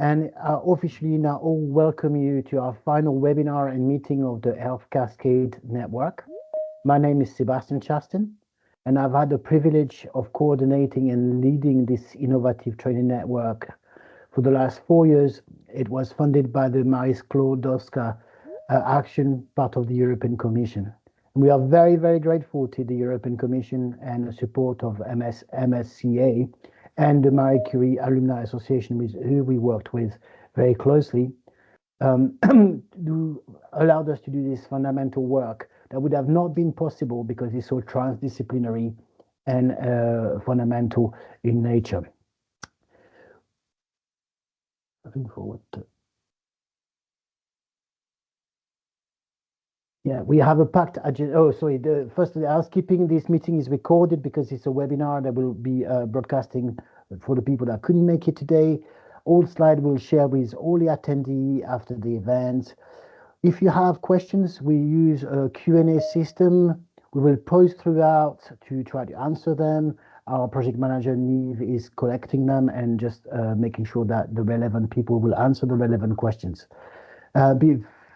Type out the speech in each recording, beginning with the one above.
And officially now all welcome you to our final webinar and meeting of the Health Cascade Network. My name is Sebastien Chastin, and I've had the privilege of coordinating and leading this innovative training network for the last 4 years. It was funded by the Marie Sklodowska Action, part of the European Commission. And we are very, very grateful to the European Commission and the support of MSCA and the Marie Curie Alumni Association, with who we worked with very closely, who allowed us to do this fundamental work that would have not been possible because it's so transdisciplinary and fundamental in nature. Moving forward. Yeah, we have a packed agenda. Oh, sorry. First, the housekeeping. This meeting is recorded because it's a webinar that will be broadcasting for the people that couldn't make it today. All slides will share with all the attendees after the event. If you have questions, we use a Q&A system. We will pause throughout to try to answer them. Our project manager, Nive, is collecting them and just making sure that the relevant people will answer the relevant questions.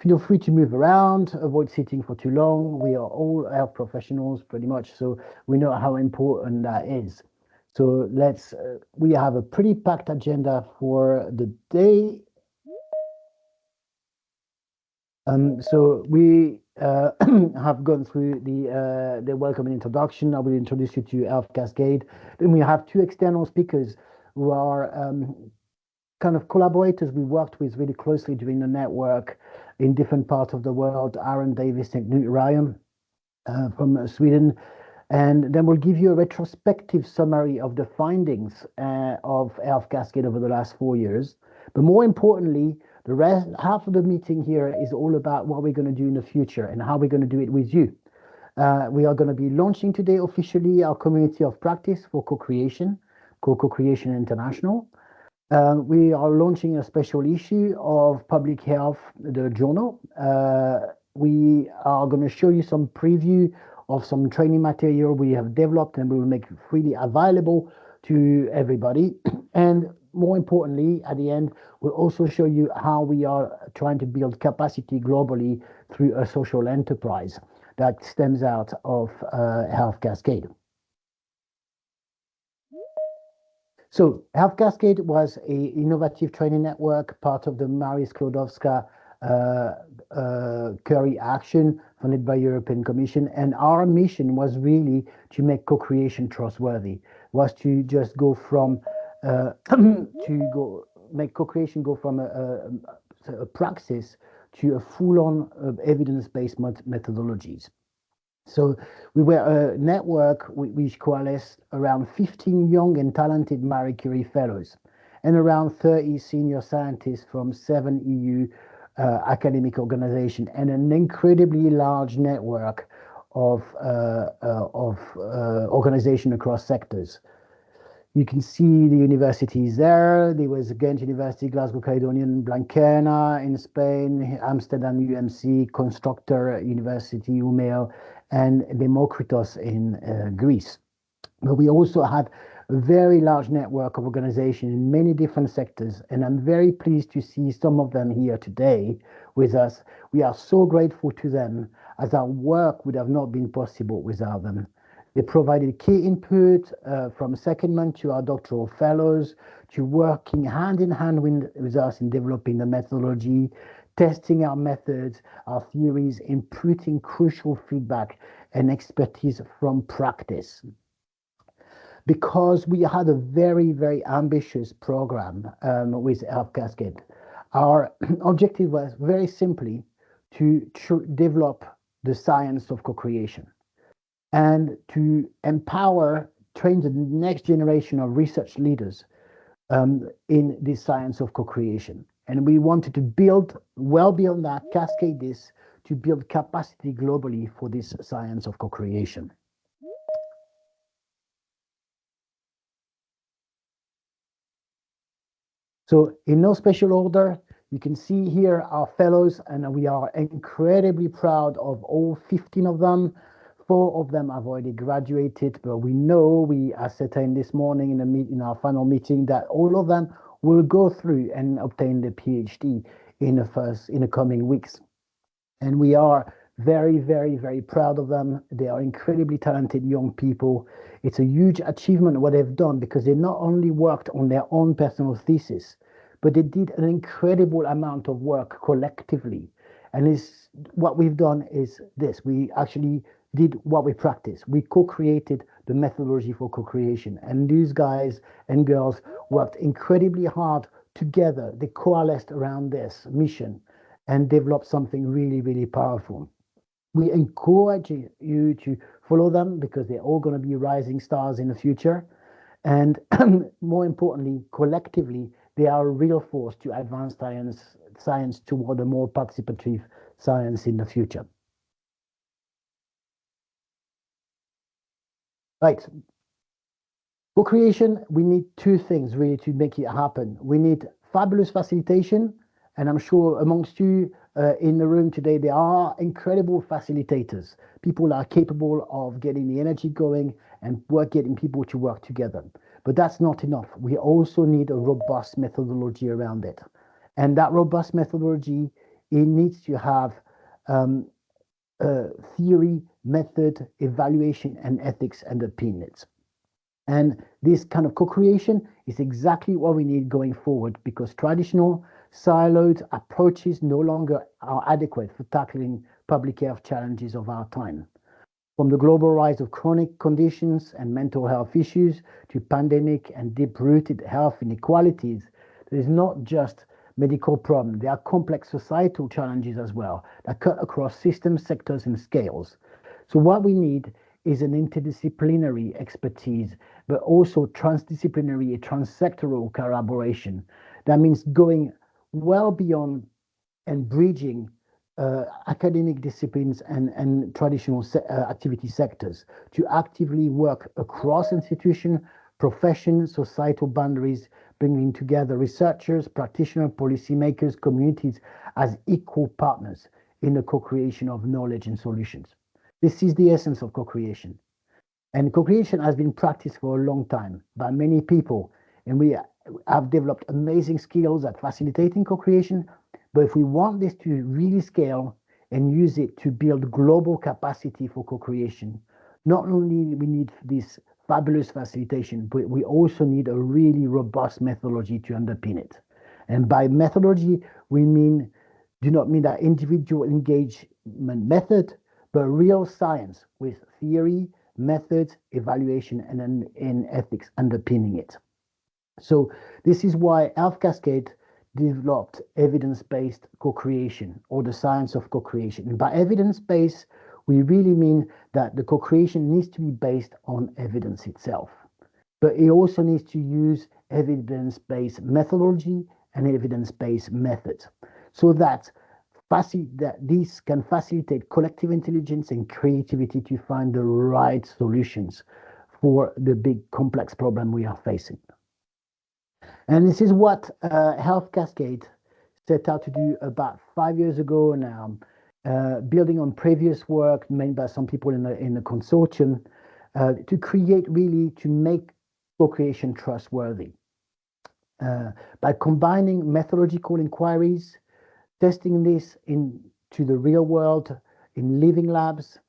Feel free to move around, avoid sitting for too long. We are all health professionals pretty much, so we know how important that is. So we have a pretty packed agenda for the day. So we have gone through the welcome and introduction. I will introduce you to Health Cascade. Then we have two external speakers who are kind of collaborators we worked with really closely during the network in different parts of the world, Aaron Davis and Knud Ryom from Sweden. And then we'll give you a retrospective summary of the findings of Health Cascade over the last 4 years. But more importantly, the rest, half of the meeting here is all about what we're going to do in the future and how we're going to do it with you. We are going to be launching today officially our community of practice for co-creation, called Co-Creation International. We are launching a special issue of Public Health, the journal. We are going to show you some preview of some training material we have developed and we will make freely available to everybody. And more importantly, at the end, we'll also show you how we are trying to build capacity globally through a social enterprise that stems out of Health Cascade. So Health Cascade was an innovative training network, part of the Marie Sklodowska Curie Action, funded by European Commission. And our mission was really to make co-creation trustworthy, was to just go from, make co-creation go from a praxis to a full-on evidence-based methodologies. So we were a network which coalesced around 15 young and talented Marie Curie fellows and around 30 senior scientists from 7 EU academic organizations and an incredibly large network of organizations across sectors. You can see the universities there. There was Ghent University, Glasgow Caledonian, Blanquerna in Spain, Amsterdam UMC, Constructor University, UMEO, and Demokritos in Greece. But we also had a very large network of organizations in many different sectors, and I'm very pleased to see some of them here today with us. We are so grateful to them, as our work would have not been possible without them. They provided key input from secondment to our doctoral fellows, to working hand in hand with us in developing the methodology, testing our methods, our theories, inputting crucial feedback and expertise from practice. Because we had a very, very ambitious program with Health Cascade, our objective was very simply to develop the science of co-creation and to empower, train the next generation of research leaders in the science of co-creation. And we wanted to build, well beyond that, cascade this to build capacity globally for this science of co-creation. So in no special order, you can see here our fellows, and we are incredibly proud of all 15 of them. 4 of them have already graduated, but we know, we ascertained this morning in our final meeting, that all of them will go through and obtain the PhD in the coming weeks. And we are very, very, very proud of them. They are incredibly talented young people. It's a huge achievement what they've done, because they not only worked on their own personal thesis, but they did an incredible amount of work collectively. And what we've done is this. We actually did what we practice. We co-created the methodology for co-creation. And these guys and girls worked incredibly hard together. They coalesced around this mission and developed something really, really powerful. We encourage you to follow them, because they're all going to be rising stars in the future. And more importantly, collectively, they are a real force to advance science toward a more participative science in the future. Right. Co-creation, we need two things really to make it happen. We need fabulous facilitation, and I'm sure amongst you in the room today, there are incredible facilitators. People are capable of getting the energy going and getting people to work together. But that's not enough. We also need a robust methodology around it. And that robust methodology, it needs to have theory, method, evaluation, and ethics underpin it. And this kind of co-creation is exactly what we need going forward, because traditional siloed approaches no longer are adequate for tackling public health challenges of our time. From the global rise of chronic conditions and mental health issues to pandemic and deep-rooted health inequalities, there is not just medical problem. There are complex societal challenges as well that cut across systems, sectors, and scales. So what we need is an interdisciplinary expertise, but also transdisciplinary, transsectoral collaboration. That means going well beyond and bridging academic disciplines and traditional activity sectors to actively work across institution, profession, societal boundaries, bringing together researchers, practitioners, policymakers, communities as equal partners in the co-creation of knowledge and solutions. This is the essence of co-creation. And co-creation has been practiced for a long time by many people, and we have developed amazing skills at facilitating co-creation. But if we want this to really scale and use it to build global capacity for co-creation, not only we need this fabulous facilitation, but we also need a really robust methodology to underpin it. And by methodology, we do not mean that individual engagement method, but real science with theory, methods, evaluation, and in ethics underpinning it. So this is why Health Cascade developed evidence-based co-creation, or the science of co-creation. And by evidence-based, we really mean that the co-creation needs to be based on evidence itself. But it also needs to use evidence-based methodology and evidence-based methods, so that these can facilitate collective intelligence and creativity to find the right solutions for the big complex problem we are facing. And this is what Health Cascade set out to do about 5 years ago now, building on previous work made by some people in the consortium, to create really, to make co-creation trustworthy. By combining methodological inquiries, testing this into the real world in living labs,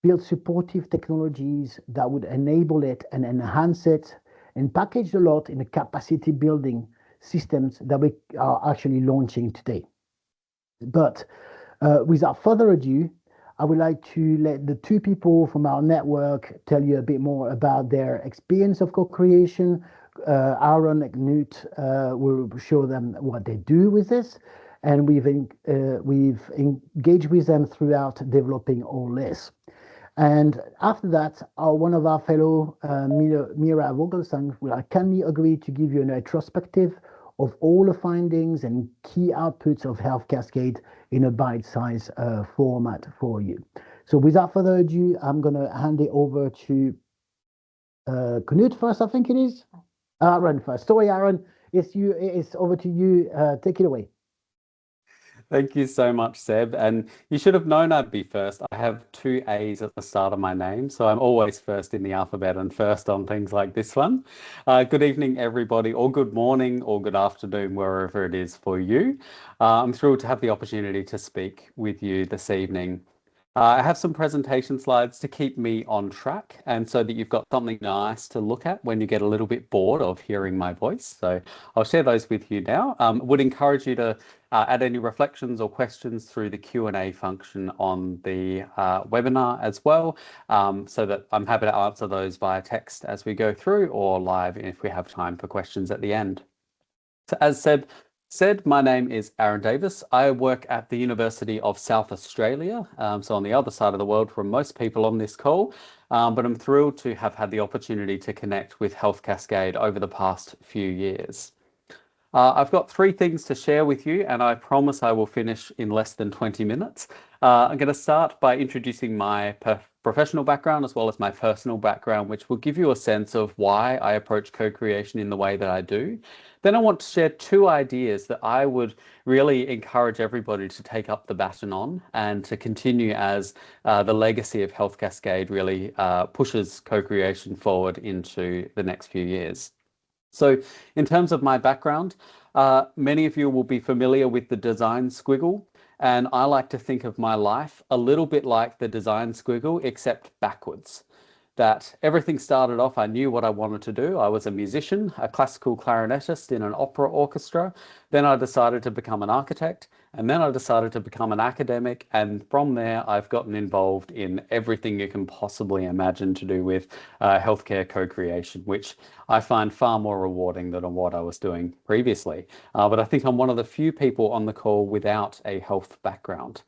build supportive technologies that would enable it and enhance it, and package a lot in the capacity building systems that we are actually launching today. But without further ado, I would like to let the two people from our network tell you a bit more about their experience of co-creation. Aaron and Knud will show them what they do with this, and we've engaged with them throughout developing all this. And after that, one of our fellow, Mira Vogelsang, will kindly agree to give you a retrospective of all the findings and key outputs of Health Cascade in a bite-sized format for you. So without further ado, I'm going to hand it over to Knud first, I think it is. Aaron first. Sorry, Aaron, it's over to you. Take it away. Thank you so much, Seb. And you should have known I'd be first. I have two A's at the start of my name, so I'm always first in the alphabet and first on things like this one. Good evening, everybody, or good morning, or good afternoon, wherever it is for you. I'm thrilled to have the opportunity to speak with you this evening. I have some presentation slides to keep me on track and so that you've got something nice to look at when you get a little bit bored of hearing my voice. So I'll share those with you now. Would encourage you to add any reflections or questions through the Q&A function on the webinar as well, so that I'm happy to answer those via text as we go through or live if we have time for questions at the end. So as Seb said, my name is Aaron Davis. I work at the University of South Australia, so on the other side of the world from most people on this call, but I'm thrilled to have had the opportunity to connect with Health Cascade over the past few years. I've got three things to share with you, and I promise I will finish in less than 20 minutes. I'm going to start by introducing my professional background as well as my personal background, which will give you a sense of why I approach co-creation in the way that I do. Then I want to share two ideas that I would really encourage everybody to take up the baton on and to continue as the legacy of Health Cascade really pushes co-creation forward into the next few years. So in terms of my background, many of you will be familiar with the design squiggle, and I like to think of my life a little bit like the design squiggle, except backwards. That everything started off, I knew what I wanted to do. I was a musician, a classical clarinetist in an opera orchestra. Then I decided to become an architect, and then I decided to become an academic. And from there, I've gotten involved in everything you can possibly imagine to do with healthcare co-creation, which I find far more rewarding than what I was doing previously. But I think I'm one of the few people on the call without a health background.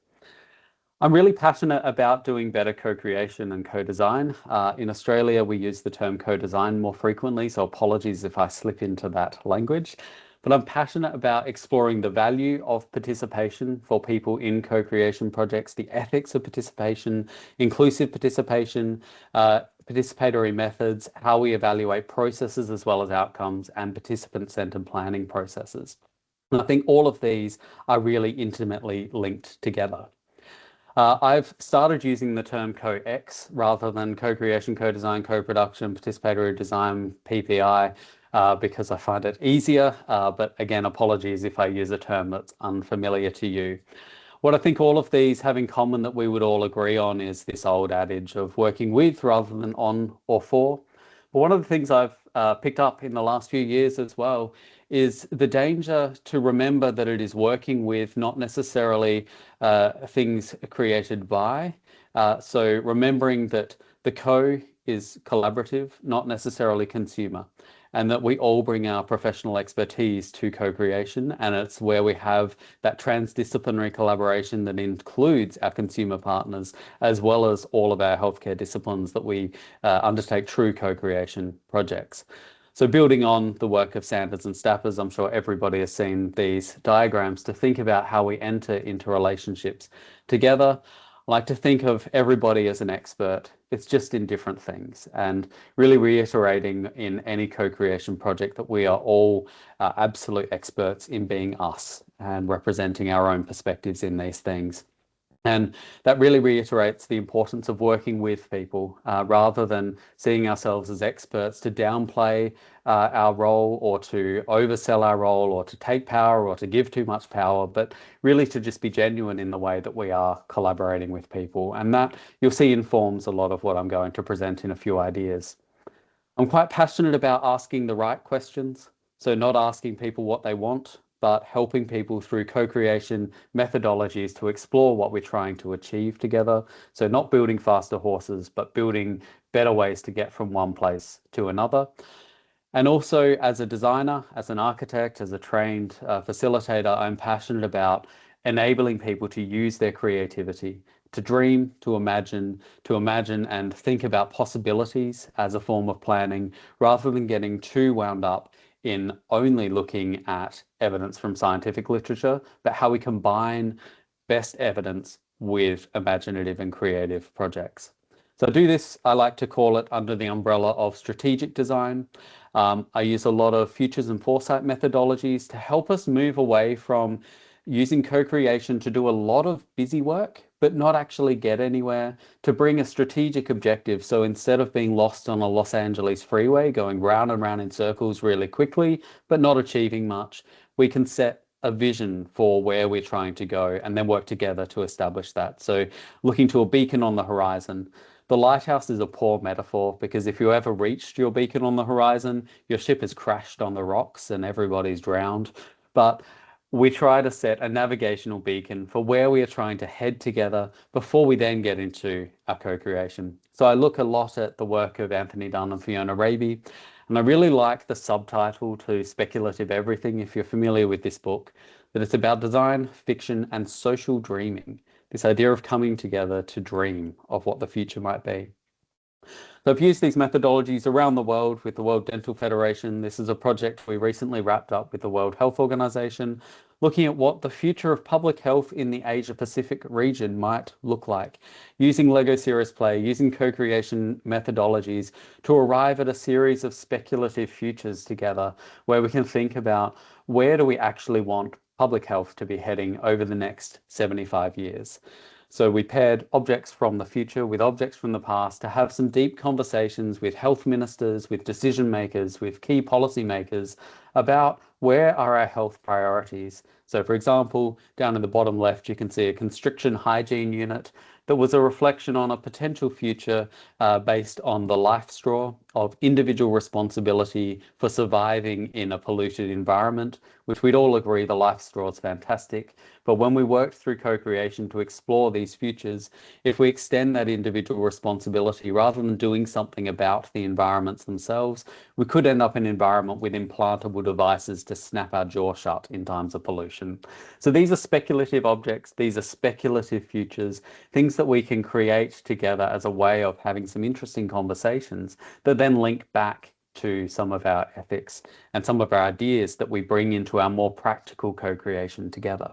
I'm really passionate about doing better co-creation and co-design. In Australia, we use the term co-design more frequently, so apologies if I slip into that language. But I'm passionate about exploring the value of participation for people in co-creation projects, the ethics of participation, inclusive participation, participatory methods, how we evaluate processes as well as outcomes, and participant-centered planning processes. And I think all of these are really intimately linked together. I've started using the term co-X rather than co-creation, co-design, co-production, participatory design, PPI, because I find it easier. But again, apologies if I use a term that's unfamiliar to you. What I think all of these have in common that we would all agree on is this old adage of working with rather than on or for. But one of the things I've picked up in the last few years as well is the danger to remember that it is working with, not necessarily things created by. So remembering that the co is collaborative, not necessarily consumer, and that we all bring our professional expertise to co-creation, and it's where we have that transdisciplinary collaboration that includes our consumer partners, as well as all of our healthcare disciplines that we undertake true co-creation projects. So building on the work of Sanders and Stappers, I'm sure everybody has seen these diagrams to think about how we enter into relationships together. I like to think of everybody as an expert. It's just in different things, and really reiterating in any co-creation project that we are all absolute experts in being us and representing our own perspectives in these things. And that really reiterates the importance of working with people rather than seeing ourselves as experts to downplay our role or to oversell our role or to take power or to give too much power, but really to just be genuine in the way that we are collaborating with people. And that you'll see informs a lot of what I'm going to present in a few ideas. I'm quite passionate about asking the right questions. So not asking people what they want, but helping people through co-creation methodologies to explore what we're trying to achieve together. So not building faster horses, but building better ways to get from one place to another. And also as a designer, as an architect, as a trained facilitator, I'm passionate about enabling people to use their creativity, to dream, to imagine and think about possibilities as a form of planning, rather than getting too wound up in only looking at evidence from scientific literature, but how we combine best evidence with imaginative and creative projects. So I do this, I like to call it under the umbrella of strategic design. I use a lot of futures and foresight methodologies to help us move away from using co-creation to do a lot of busy work, but not actually get anywhere, to bring a strategic objective. So instead of being lost on a Los Angeles freeway, going round and round in circles really quickly, but not achieving much, we can set a vision for where we're trying to go and then work together to establish that. So looking to a beacon on the horizon. The lighthouse is a poor metaphor because if you ever reached your beacon on the horizon, your ship has crashed on the rocks and everybody's drowned. But we try to set a navigational beacon for where we are trying to head together before we then get into our co-creation. So I look a lot at the work of Anthony Dunn and Fiona Raby, and I really like the subtitle to Speculative Everything, if you're familiar with this book, that it's about design, fiction, and social dreaming, this idea of coming together to dream of what the future might be. So I've used these methodologies around the world with the World Dental Federation. This is a project we recently wrapped up with the World Health Organization, looking at what the future of public health in the Asia Pacific region might look like, using Lego Serious Play, using co-creation methodologies to arrive at a series of speculative futures together, where we can think about where do we actually want public health to be heading over the next 75 years. So we paired objects from the future with objects from the past to have some deep conversations with health ministers, with decision makers, with key policy makers about where are our health priorities. So for example, down in the bottom left, you can see a constriction hygiene unit that was a reflection on a potential future based on the life straw of individual responsibility for surviving in a polluted environment, which we'd all agree the life straw is fantastic. But when we worked through co-creation to explore these futures, if we extend that individual responsibility rather than doing something about the environments themselves, we could end up in an environment with implantable devices to snap our jaw shut in times of pollution. So these are speculative objects, these are speculative futures, things that we can create together as a way of having some interesting conversations that then link back to some of our ethics and some of our ideas that we bring into our more practical co-creation together.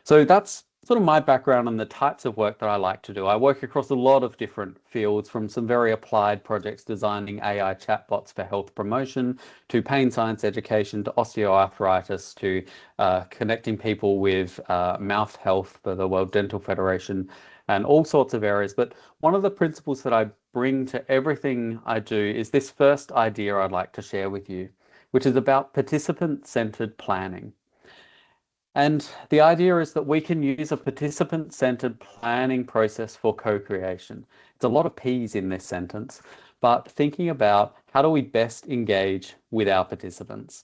So that's sort of my background and the types of work that I like to do. I work across a lot of different fields, from some very applied projects designing AI chatbots for health promotion, to pain science education, to osteoarthritis, to connecting people with mouth health for the World Dental Federation, and all sorts of areas. But one of the principles that I bring to everything I do is this first idea I'd like to share with you, which is about participant-centered planning. And the idea is that we can use a participant-centered planning process for co-creation. It's a lot of P's in this sentence, but thinking about how do we best engage with our participants.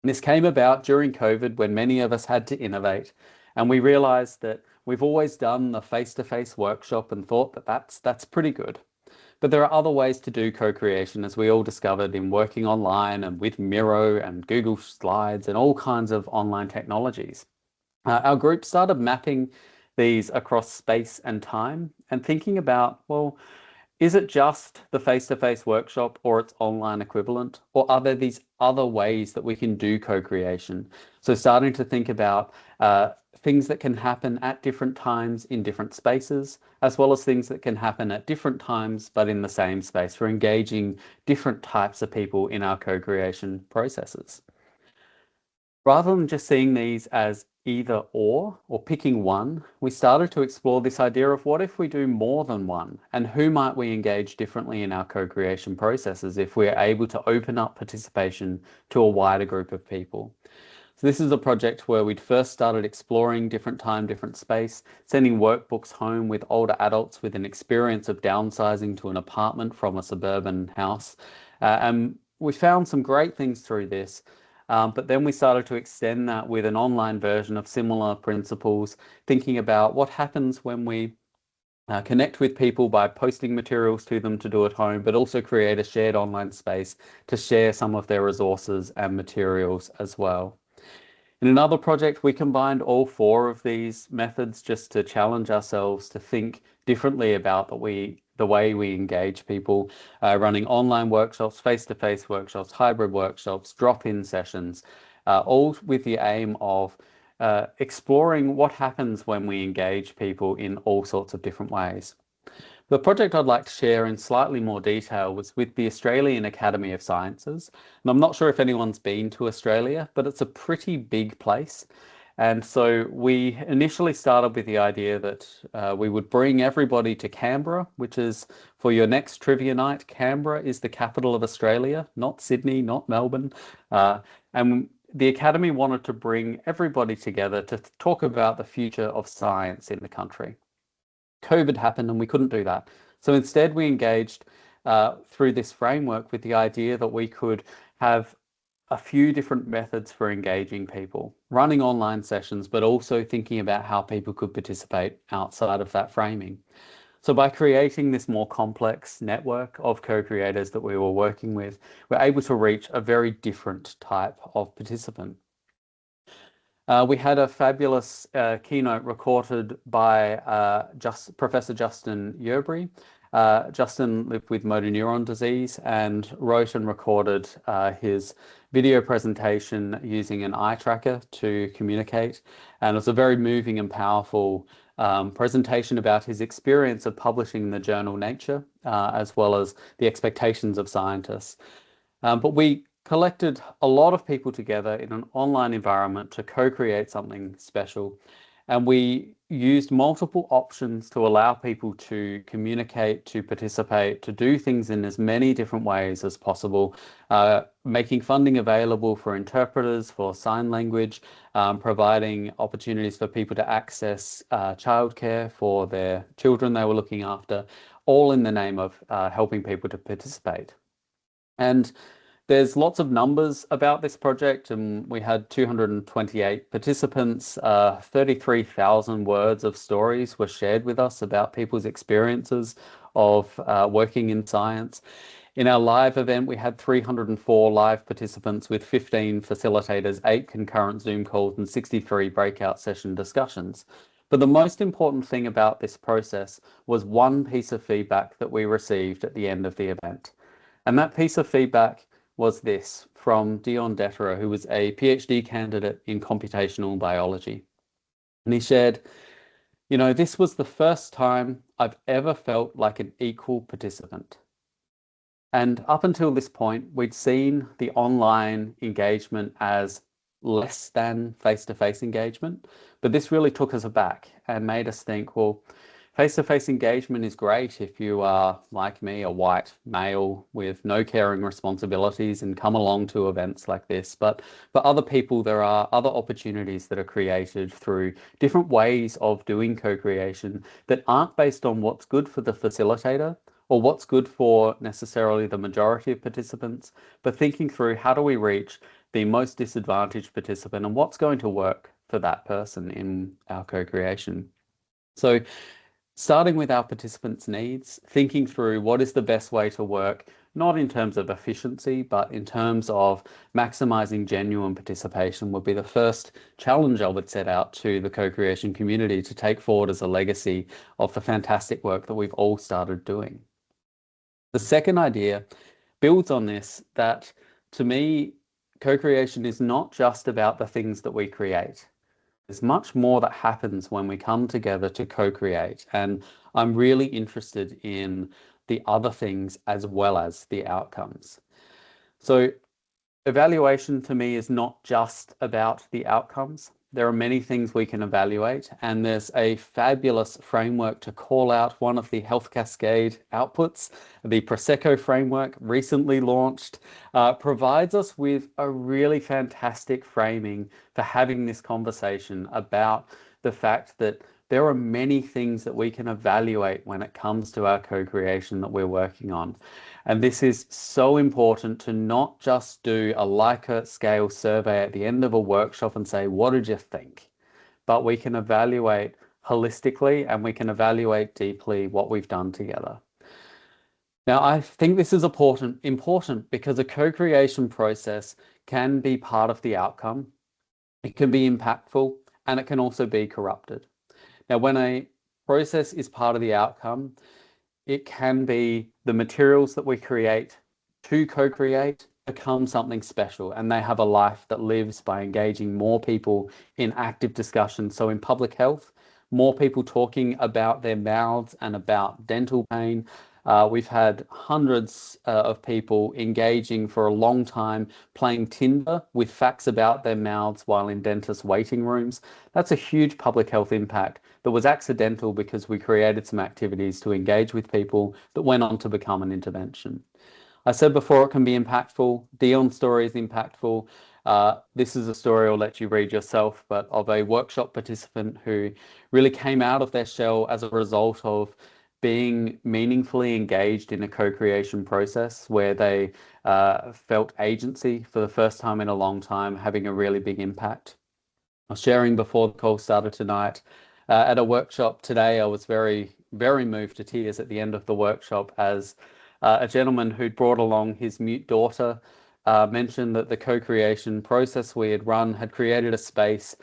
And this came about during COVID when many of us had to innovate, and we realized that we've always done the face-to-face workshop and thought that that's pretty good. But there are other ways to do co-creation, as we all discovered in working online and with Mira and Google Slides and all kinds of online technologies. Our group started mapping these across space and time and thinking about, well, is it just the face-to-face workshop or its online equivalent? Or are there these other ways that we can do co-creation? So starting to think about things that can happen at different times in different spaces, as well as things that can happen at different times but in the same space, for engaging different types of people in our co-creation processes. Rather than just seeing these as either or picking one, we started to explore this idea of what if we do more than one, and who might we engage differently in our co-creation processes if we're able to open up participation to a wider group of people. So this is a project where we'd first started exploring different time, different space, sending workbooks home with older adults with an experience of downsizing to an apartment from a suburban house. And we found some great things through this. But then we started to extend that with an online version of similar principles, thinking about what happens when we connect with people by posting materials to them to do at home, but also create a shared online space to share some of their resources and materials as well. In another project, we combined all four of these methods just to challenge ourselves to think differently about the way we engage people, running online workshops, face-to-face workshops, hybrid workshops, drop-in sessions, all with the aim of exploring what happens when we engage people in all sorts of different ways. The project I'd like to share in slightly more detail was with the Australian Academy of Sciences. And I'm not sure if anyone's been to Australia, but it's a pretty big place. And so we initially started with the idea that we would bring everybody to Canberra, which is, for your next trivia night, Canberra is the capital of Australia, not Sydney, not Melbourne. And the Academy wanted to bring everybody together to talk about the future of science in the country. COVID happened and we couldn't do that. So instead we engaged through this framework with the idea that we could have a few different methods for engaging people, running online sessions, but also thinking about how people could participate outside of that framing. So by creating this more complex network of co-creators that we were working with, we're able to reach a very different type of participant. We had a fabulous keynote recorded by Professor Chastin. Justin lived with motor neuron disease and wrote and recorded his video presentation using an eye tracker to communicate. And it was a very moving and powerful presentation about his experience of publishing in the journal Nature, as well as the expectations of scientists. But we collected a lot of people together in an online environment to co-create something special. And we used multiple options to allow people to communicate, to participate, to do things in as many different ways as possible, making funding available for interpreters, for sign language, providing opportunities for people to access childcare for their children they were looking after, all in the name of helping people to participate. And there's lots of numbers about this project, and we had 228 participants. 33,000 words of stories were shared with us about people's experiences of working in science. In our live event, we had 304 live participants with 15 facilitators, 8 concurrent Zoom calls, and 63 breakout session discussions. But the most important thing about this process was one piece of feedback that we received at the end of the event. And that piece of feedback was this from Dion Detterer, who was a PhD candidate in computational biology. And he shared, you know, this was the first time I've ever felt like an equal participant. And up until this point, we'd seen the online engagement as less than face-to-face engagement, but this really took us aback and made us think, well, face-to-face engagement is great if you are, like me, a white male with no caring responsibilities and come along to events like this. But for other people, there are other opportunities that are created through different ways of doing co-creation that aren't based on what's good for the facilitator or what's good for necessarily the majority of participants, but thinking through how do we reach the most disadvantaged participant and what's going to work for that person in our co-creation. So starting with our participants' needs, thinking through what is the best way to work, not in terms of efficiency, but in terms of maximizing genuine participation would be the first challenge I would set out to the co-creation community to take forward as a legacy of the fantastic work that we've all started doing. The second idea builds on this, that to me, co-creation is not just about the things that we create. There's much more that happens when we come together to co-create, and I'm really interested in the other things as well as the outcomes. So evaluation to me is not just about the outcomes. There are many things we can evaluate, and there's a fabulous framework to call out one of the Health Cascade outputs. The Prosecco framework, recently launched, provides us with a really fantastic framing for having this conversation about the fact that there are many things that we can evaluate when it comes to our co-creation that we're working on. And this is so important to not just do a Likert scale survey at the end of a workshop and say, what did you think? But we can evaluate holistically and we can evaluate deeply what we've done together. Now, I think this is important because a co-creation process can be part of the outcome. It can be impactful and it can also be corrupted. Now, when a process is part of the outcome, it can be the materials that we create to co-create become something special, and they have a life that lives by engaging more people in active discussion. So in public health, more people talking about their mouths and about dental pain, We've had hundreds of people engaging for a long time, playing Tinder with facts about their mouths while in dentist waiting rooms. That's a huge public health impact that was accidental because we created some activities to engage with people that went on to become an intervention. I said before it can be impactful. Dion's story is impactful. This is a story I'll let you read yourself, but of a workshop participant who really came out of their shell as a result of being meaningfully engaged in a co-creation process where they felt agency for the first time in a long time, having a really big impact. I was sharing before the call started tonight. At a workshop today, I was very, very moved to tears at the end of the workshop as a gentleman who'd brought along his mute daughter mentioned that the co-creation process we had run had created a space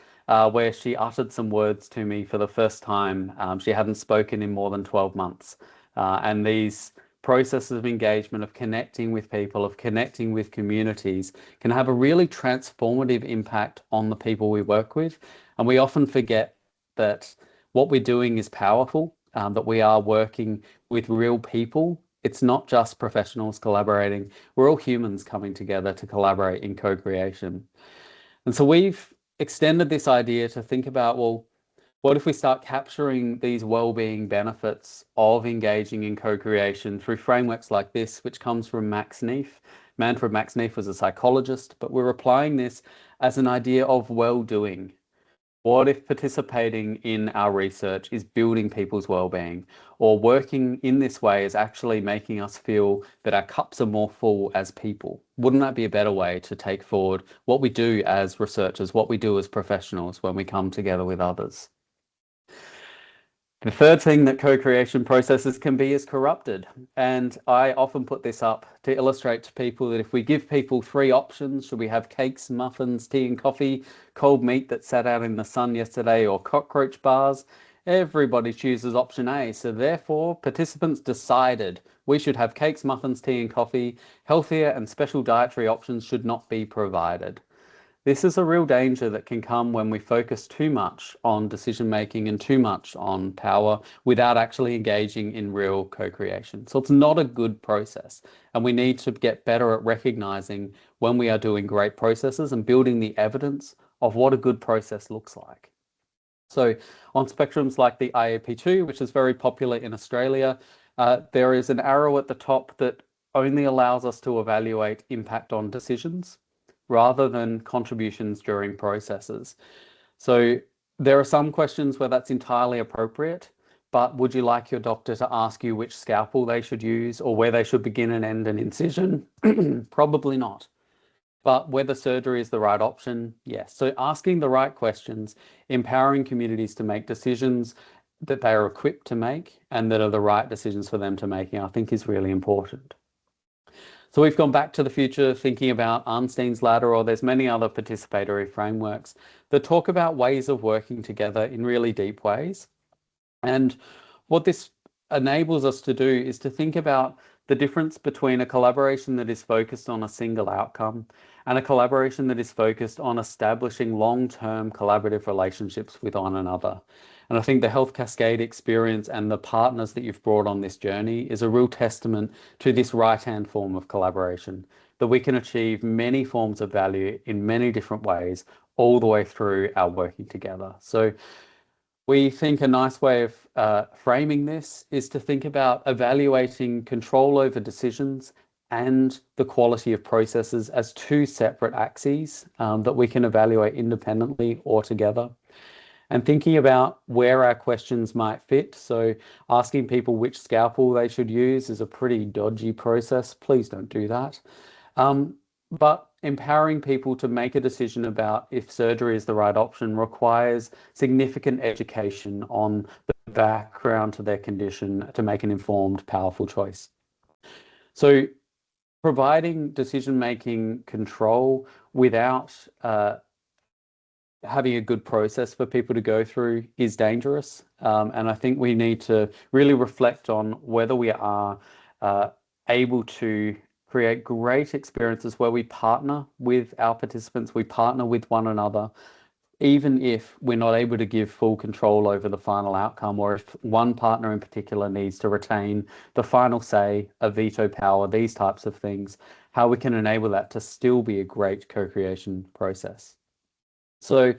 where she uttered some words to me for the first time. She hadn't spoken in more than 12 months. And these processes of engagement, of connecting with people, of connecting with communities, can have a really transformative impact on the people we work with. And we often forget that what we're doing is powerful, that we are working with real people. It's not just professionals collaborating. We're all humans coming together to collaborate in co-creation. And so we've extended this idea to think about, well, what if we start capturing these well-being benefits of engaging in co-creation through frameworks like this, which comes from Max Neef. Manfred Max Neef was a psychologist, but we're applying this as an idea of well-doing. What if participating in our research is building people's well-being, or working in this way is actually making us feel that our cups are more full as people? Wouldn't that be a better way to take forward what we do as researchers, what we do as professionals when we come together with others? The third thing that co-creation processes can be is corrupted. And I often put this up to illustrate to people that if we give people three options, should we have cakes, muffins, tea and coffee, cold meat that sat out in the sun yesterday, or cockroach bars, everybody chooses option A. So therefore, participants decided we should have cakes, muffins, tea and coffee. Healthier and special dietary options should not be provided. This is a real danger that can come when we focus too much on decision making and too much on power without actually engaging in real co-creation. So it's not a good process, and we need to get better at recognizing when we are doing great processes and building the evidence of what a good process looks like. So on spectrums like the IAP2, which is very popular in Australia, there is an arrow at the top that only allows us to evaluate impact on decisions rather than contributions during processes. So there are some questions where that's entirely appropriate, but would you like your doctor to ask you which scalpel they should use or where they should begin and end an incision? Probably not. But whether surgery is the right option, yes. So asking the right questions, empowering communities to make decisions that they are equipped to make and that are the right decisions for them to make, I think is really important. So we've gone back to the future thinking about Arnstein's ladder, or there's many other participatory frameworks that talk about ways of working together in really deep ways. And what this enables us to do is to think about the difference between a collaboration that is focused on a single outcome and a collaboration that is focused on establishing long-term collaborative relationships with one another. And I think the Health Cascade experience and the partners that you've brought on this journey is a real testament to this right-hand form of collaboration, that we can achieve many forms of value in many different ways all the way through our working together. So we think a nice way of framing this is to think about evaluating control over decisions and the quality of processes as two separate axes that we can evaluate independently or together. And thinking about where our questions might fit. So asking people which scalpel they should use is a pretty dodgy process. Please don't do that. But empowering people to make a decision about if surgery is the right option requires significant education on the background to their condition to make an informed, powerful choice. So providing decision-making control without having a good process for people to go through is dangerous. And I think we need to really reflect on whether we are able to create great experiences where we partner with our participants, we partner with one another even if we're not able to give full control over the final outcome, or if one partner in particular needs to retain the final say, a veto power, these types of things, how we can enable that to still be a great co-creation process. So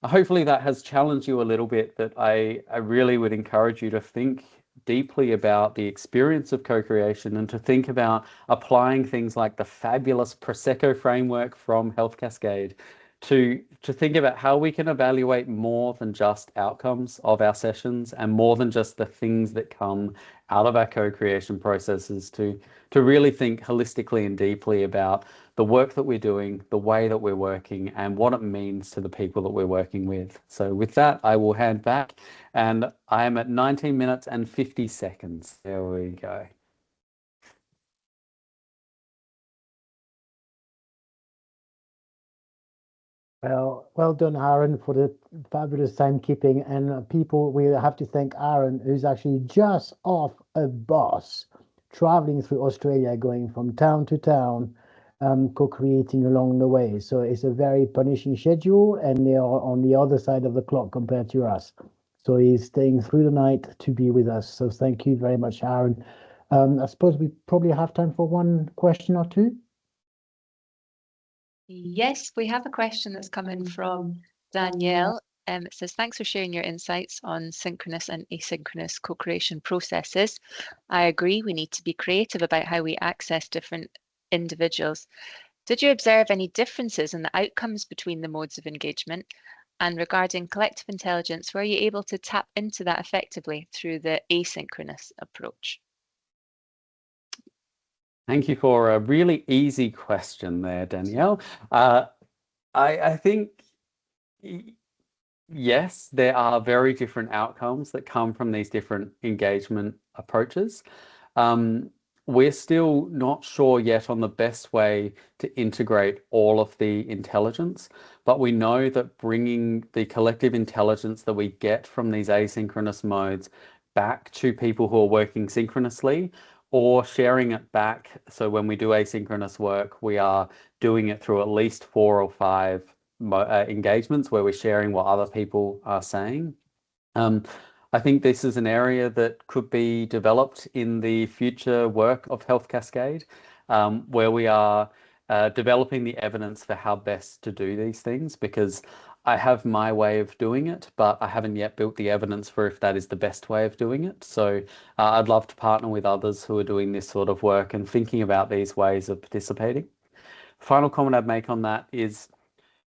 hopefully that has challenged you a little bit, but I really would encourage you to think deeply about the experience of co-creation and to think about applying things like the fabulous Prosecco framework from Health Cascade to think about how we can evaluate more than just outcomes of our sessions and more than just the things that come out of our co-creation processes, to really think holistically and deeply about the work that we're doing, the way that we're working, and what it means to the people that we're working with. So with that, I will hand back, and I am at 19 minutes and 50 seconds. There we go. Well done, Aaron, for the fabulous timekeeping. And people, we have to thank Aaron, who's actually just off a bus, traveling through Australia, going from town to town, co-creating along the way. So it's a very punishing schedule, and they are on the other side of the clock compared to us. So he's staying through the night to be with us. So thank you very much, Aaron. I suppose we probably have time for one question or two. Yes, we have a question that's coming from Danielle. It says, thanks for sharing your insights on synchronous and asynchronous co-creation processes. I agree, we need to be creative about how we access different individuals. Did you observe any differences in the outcomes between the modes of engagement? And regarding collective intelligence, were you able to tap into that effectively through the asynchronous approach? Thank you for a really easy question there, Danielle. I think, yes, there are very different outcomes that come from these different engagement approaches. We're still not sure yet on the best way to integrate all of the intelligence, but we know that bringing the collective intelligence that we get from these asynchronous modes back to people who are working synchronously, or sharing it back. So when we do asynchronous work, we are doing it through at least 4 or 5 engagements where we're sharing what other people are saying. I think this is an area that could be developed in the future work of Health Cascade, where we are developing the evidence for how best to do these things, because I have my way of doing it, but I haven't yet built the evidence for if that is the best way of doing it. So I'd love to partner with others who are doing this sort of work and thinking about these ways of participating. Final comment I'd make on that is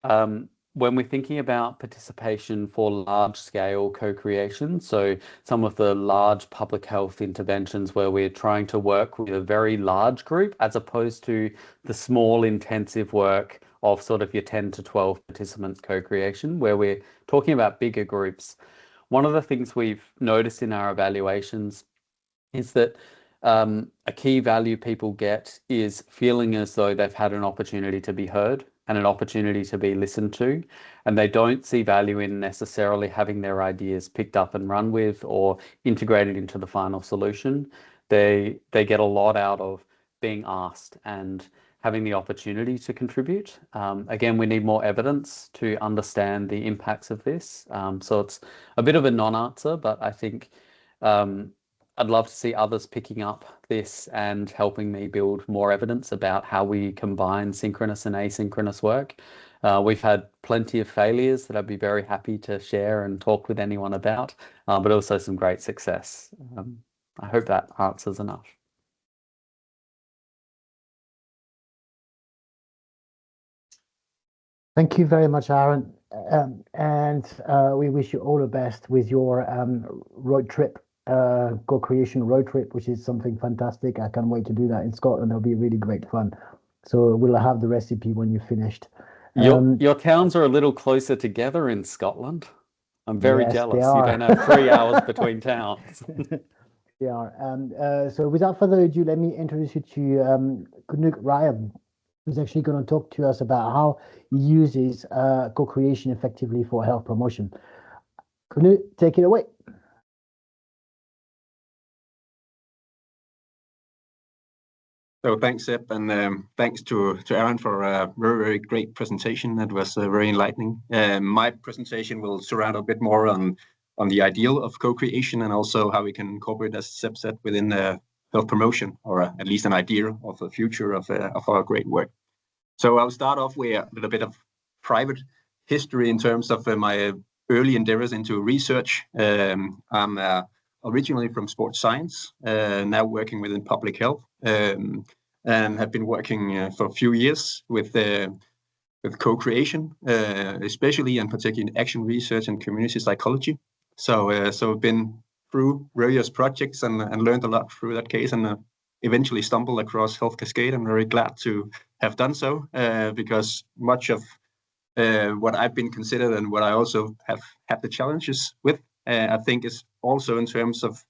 when we're thinking about participation for large-scale co-creation, so some of the large public health interventions where we're trying to work with a very large group as opposed to the small intensive work of sort of your 10 to 12 participants co-creation, where we're talking about bigger groups. One of the things we've noticed in our evaluations is that a key value people get is feeling as though they've had an opportunity to be heard and an opportunity to be listened to, and they don't see value in necessarily having their ideas picked up and run with or integrated into the final solution. They get a lot out of being asked and having the opportunity to contribute. Again, we need more evidence to understand the impacts of this. So it's a bit of a non-answer, but I think I'd love to see others picking up this and helping me build more evidence about how we combine synchronous and asynchronous work. We've had plenty of failures that I'd be very happy to share and talk with anyone about, but also some great success. I hope that answers enough. Thank you very much, Aaron. And we wish you all the best with your road trip, co-creation road trip, which is something fantastic. I can't wait to do that in Scotland. It'll be really great fun. So we'll have the recipe when you're finished. Your towns are a little closer together in Scotland. I'm very jealous. You don't have 3 hours between towns. They are. So without further ado, let me introduce you to Knud Ryom, who's actually going to talk to us about how he uses co-creation effectively for health promotion. Knud, take it away. So thanks, Seb, and thanks to Aaron for a very, very great presentation. That was very enlightening. My presentation will surround a bit more on the ideal of co-creation and also how we can incorporate, as Seb said, within health promotion, or at least an idea of the future of our great work. So I'll start off with a bit of private history in terms of my early endeavors into research. I'm originally from sports science, now working within public health, and have been working for a few years with co-creation, especially and particularly in action research and community psychology. So I've been through various projects and learned a lot through that case, and eventually stumbled across Health Cascade. I'm very glad to have done so, because much of what I've been considered and what I also have had the challenges with, I think is also in terms of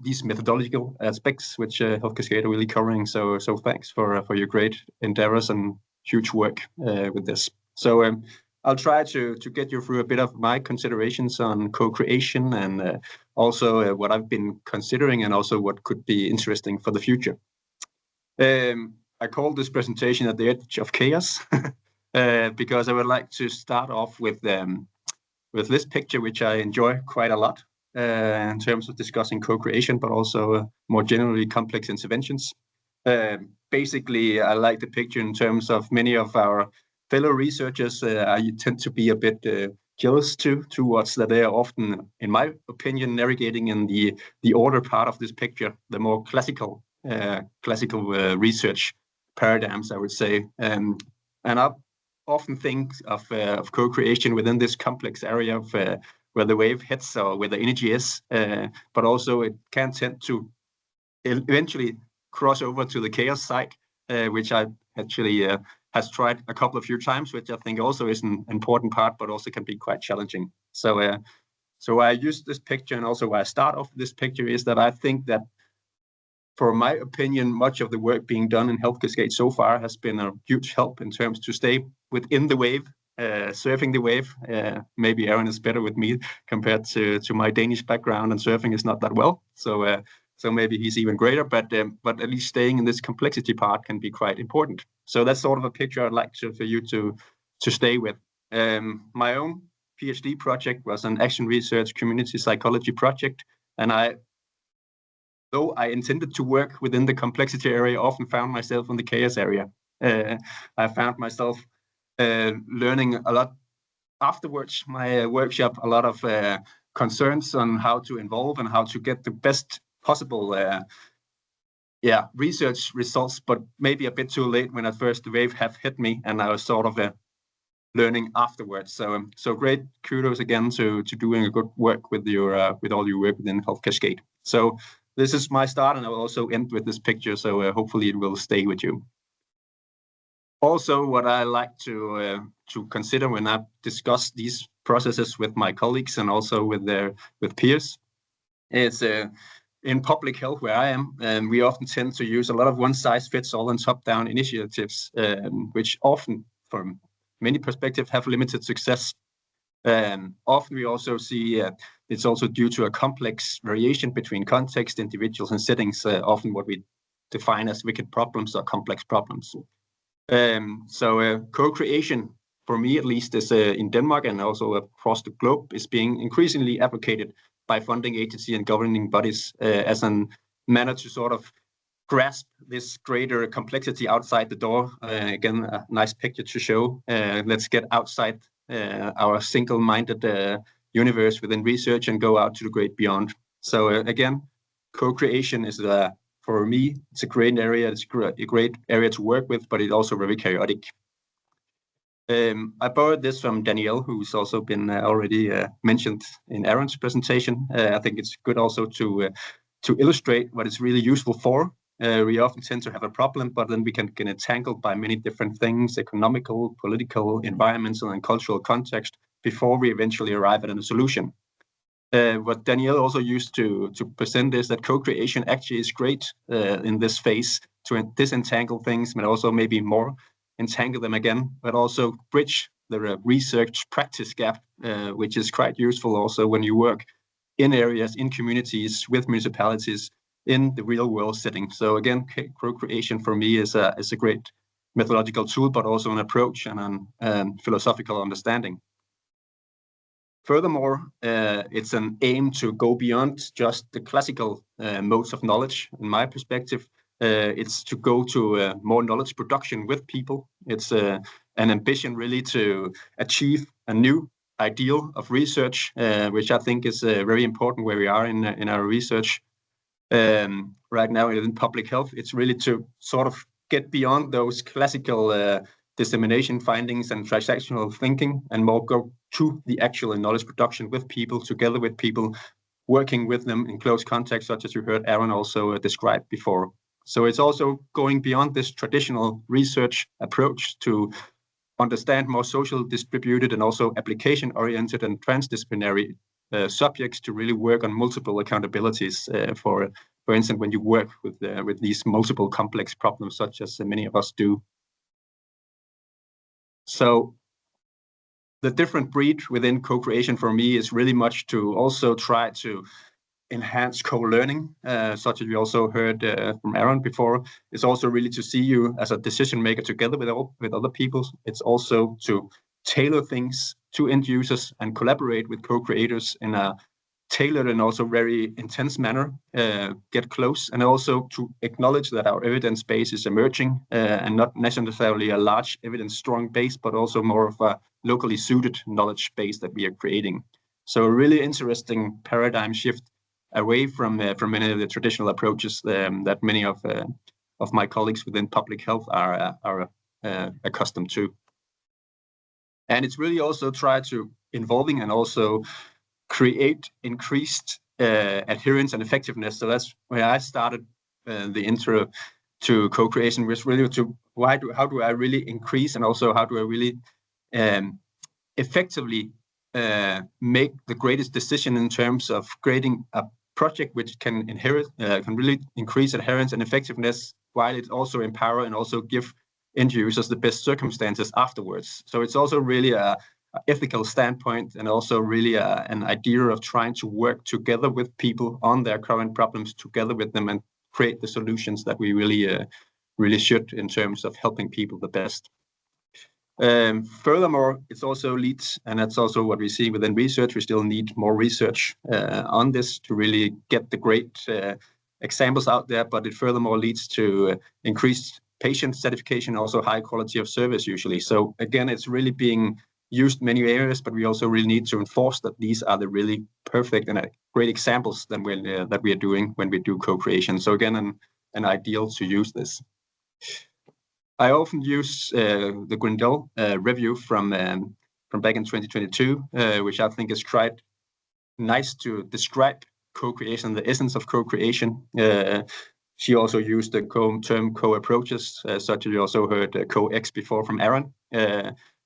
these methodological aspects, which Health Cascade are really covering. So thanks for your great endeavors and huge work with this. So I'll try to get you through a bit of my considerations on co-creation and also what I've been considering and also what could be interesting for the future. I call this presentation At the Edge of Chaos because I would like to start off with this picture, which I enjoy quite a lot in terms of discussing co-creation, but also more generally complex interventions. Basically, I like the picture in terms of many of our fellow researchers. I tend to be a bit jealous towards that they are often, in my opinion, navigating in the order part of this picture, the more classical research paradigms, I would say. And I often think of co-creation within this complex area of where the wave hits or where the energy is, but also it can tend to eventually cross over to the chaos side, which I actually has tried a couple of few times, which I think also is an important part, but also can be quite challenging. So I use this picture, and also why I start off this picture is that I think that, for my opinion, much of the work being done in Health Cascade so far has been a huge help in terms to stay within the wave, surfing the wave. Maybe Aaron is better with me compared to my Danish background, and surfing is not that well. So maybe he's even greater, but at least staying in this complexity part can be quite important. So that's sort of a picture I'd like for you to stay with. My own PhD project was an action research community psychology project, and though I intended to work within the complexity area, I often found myself in the chaos area. I found myself learning a lot afterwards my workshop, a lot of concerns on how to involve and how to get the best possible research results, but maybe a bit too late when at first the wave have hit me, and I was sort of learning afterwards. So great kudos again to doing a good work with all your work within Health Cascade. So this is my start, and I will also end with this picture, so hopefully it will stay with you. Also, what I like to consider when I discuss these processes with my colleagues and also with peers is in public health, where I am, we often tend to use a lot of one-size-fits-all and top-down initiatives, which often, from many perspectives, have limited success. Often we also see it's also due to a complex variation between context, individuals, and settings, often what we define as wicked problems or complex problems. So co-creation, for me at least, is in Denmark and also across the globe, is being increasingly advocated by funding agencies and governing bodies as a manner to sort of grasp this greater complexity outside the door. Again, a nice picture to show. Let's get outside our single-minded universe within research and go out to the great beyond. So again, co-creation is for me, it's a great area. It's a great area to work with, but it's also very chaotic. I borrowed this from Danielle, who's also been already mentioned in Aaron's presentation. I think it's good also to illustrate what it's really useful for. We often tend to have a problem, but then we can get entangled by many different things: economical, political, environmental, and cultural context before we eventually arrive at a solution. What Danielle also used to present is that co-creation actually is great in this phase to disentangle things, but also maybe more entangle them again, but also bridge the research practice gap, which is quite useful also when you work in areas, in communities, with municipalities. in the real world setting. So again, co-creation for me is a great methodological tool, but also an approach and an philosophical understanding. Furthermore, it's an aim to go beyond just the classical modes of knowledge. In my perspective, it's to go to more knowledge production with people. It's an ambition really to achieve a new ideal of research, which I think is very important where we are in our research right now in public health. It's really to sort of get beyond those classical dissemination findings and transactional thinking, and more go to the actual knowledge production with people, together with people, working with them in close contact, such as you heard Aaron also describe before. So it's also going beyond this traditional research approach to understand more social distributed and also application oriented and transdisciplinary subjects, to really work on multiple accountabilities for instance, when you work with these multiple complex problems, such as many of us do. So the different breed within co-creation for me is really much to also try to enhance co-learning, such as we also heard from Aaron before. It's also really to see you as a decision maker together with other people. It's also to tailor things to end users and collaborate with co-creators in a tailored and also very intense manner, get close, and also to acknowledge that our evidence base is emerging and not necessarily a large evidence strong base, but also more of a locally suited knowledge base that we are creating. So a really interesting paradigm shift away from many of the traditional approaches that many of my colleagues within public health are accustomed to. And it's really also try to involving and also create increased adherence and effectiveness. So that's where I started the intro to co-creation, was really to how do I really increase, and also how do I really effectively make the greatest decision in terms of creating a project which can really increase adherence and effectiveness, while it also empower and also give end users the best circumstances afterwards. So it's also really a ethical standpoint, and also really an idea of trying to work together with people on their current problems, together with them, and create the solutions that we really should in terms of helping people the best. Furthermore, it also leads, and that's also what we see within research, we still need more research on this to really get the great examples out there, but it furthermore leads to increased patient satisfaction, also high quality of service usually. So again, it's really being used in many areas, but we also really need to enforce that these are the really perfect and great examples that we are doing when we do co-creation. So again, an ideal to use this. I often use the Grindel review from back in 2022, which I think is quite nice to describe co-creation, the essence of co-creation. She also used the term co-approaches, such as you also heard co-X before from Aaron,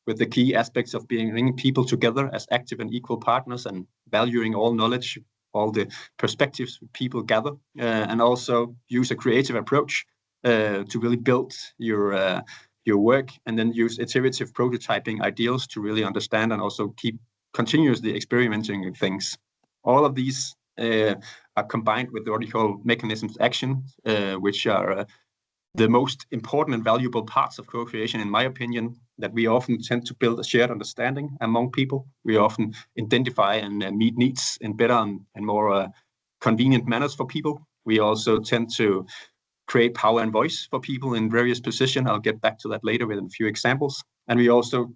with the key aspects of bringing people together as active and equal partners, and valuing all knowledge, all the perspectives people gather, and also use a creative approach to really build your work, and then use iterative prototyping ideals to really understand and also keep continuously experimenting with things. All of these are combined with what we call mechanisms action, which are the most important and valuable parts of co-creation, in my opinion, that we often tend to build a shared understanding among people. We often identify and meet needs in better and more convenient manners for people. We also tend to create power and voice for people in various positions. I'll get back to that later with a few examples. And we also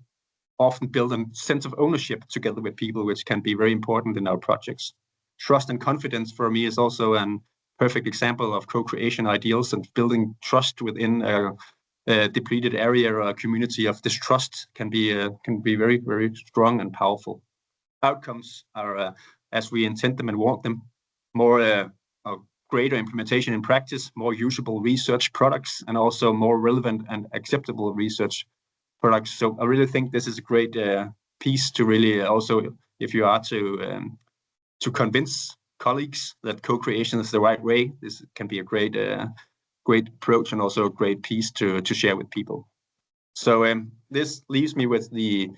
often build a sense of ownership together with people, which can be very important in our projects. Trust and confidence for me is also a perfect example of co-creation ideals, and building trust within a depleted area or a community of distrust can be very, very strong and powerful. Outcomes are as we intend them and want them: more greater implementation in practice, more usable research products, and also more relevant and acceptable research products. So I really think this is a great piece to really also, if you are to convince colleagues that co-creation is the right way, this can be a great approach, and also a great piece to share with people. So this leaves me with the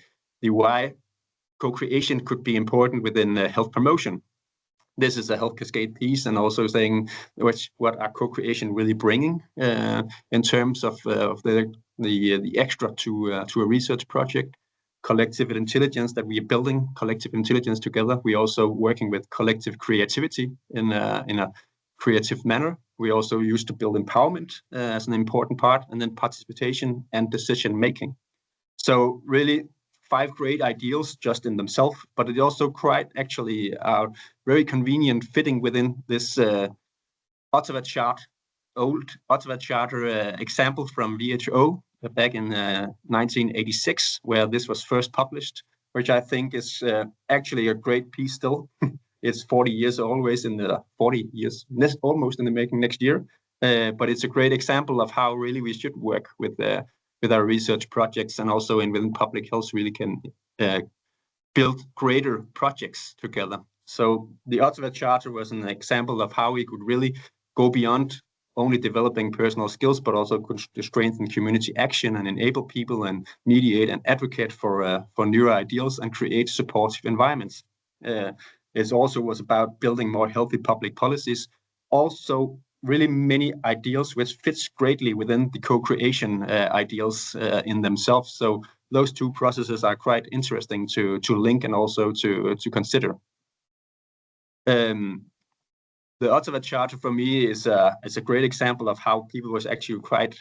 why co-creation could be important within health promotion. this is a health cascade piece, and also saying what are co-creation really bringing in terms of the extra to a research project. Collective intelligence that we are building, collective intelligence together. We're also working with collective creativity in a creative manner. We also used to build empowerment as an important part, and then participation and decision making. So really 5 great ideals just in themselves, but it also quite actually are very convenient fitting within this Ottawa Charter, old Ottawa Charter example from WHO back in 1986, where this was first published, which I think is actually a great piece still. It's 40 years, always in the 40 years, almost in the making next year. But it's a great example of how really we should work with our research projects, and also within public health really can build greater projects together. So the Ottawa Charter was an example of how we could really go beyond only developing personal skills, but also could strengthen community action and enable people and mediate and advocate for newer ideals and create supportive environments. It also was about building more healthy public policies. Also, really many ideals which fits greatly within the co-creation ideals in themselves. So those 2 processes are quite interesting to link and also to consider. The Ottawa Charter for me is a great example of how people was actually quite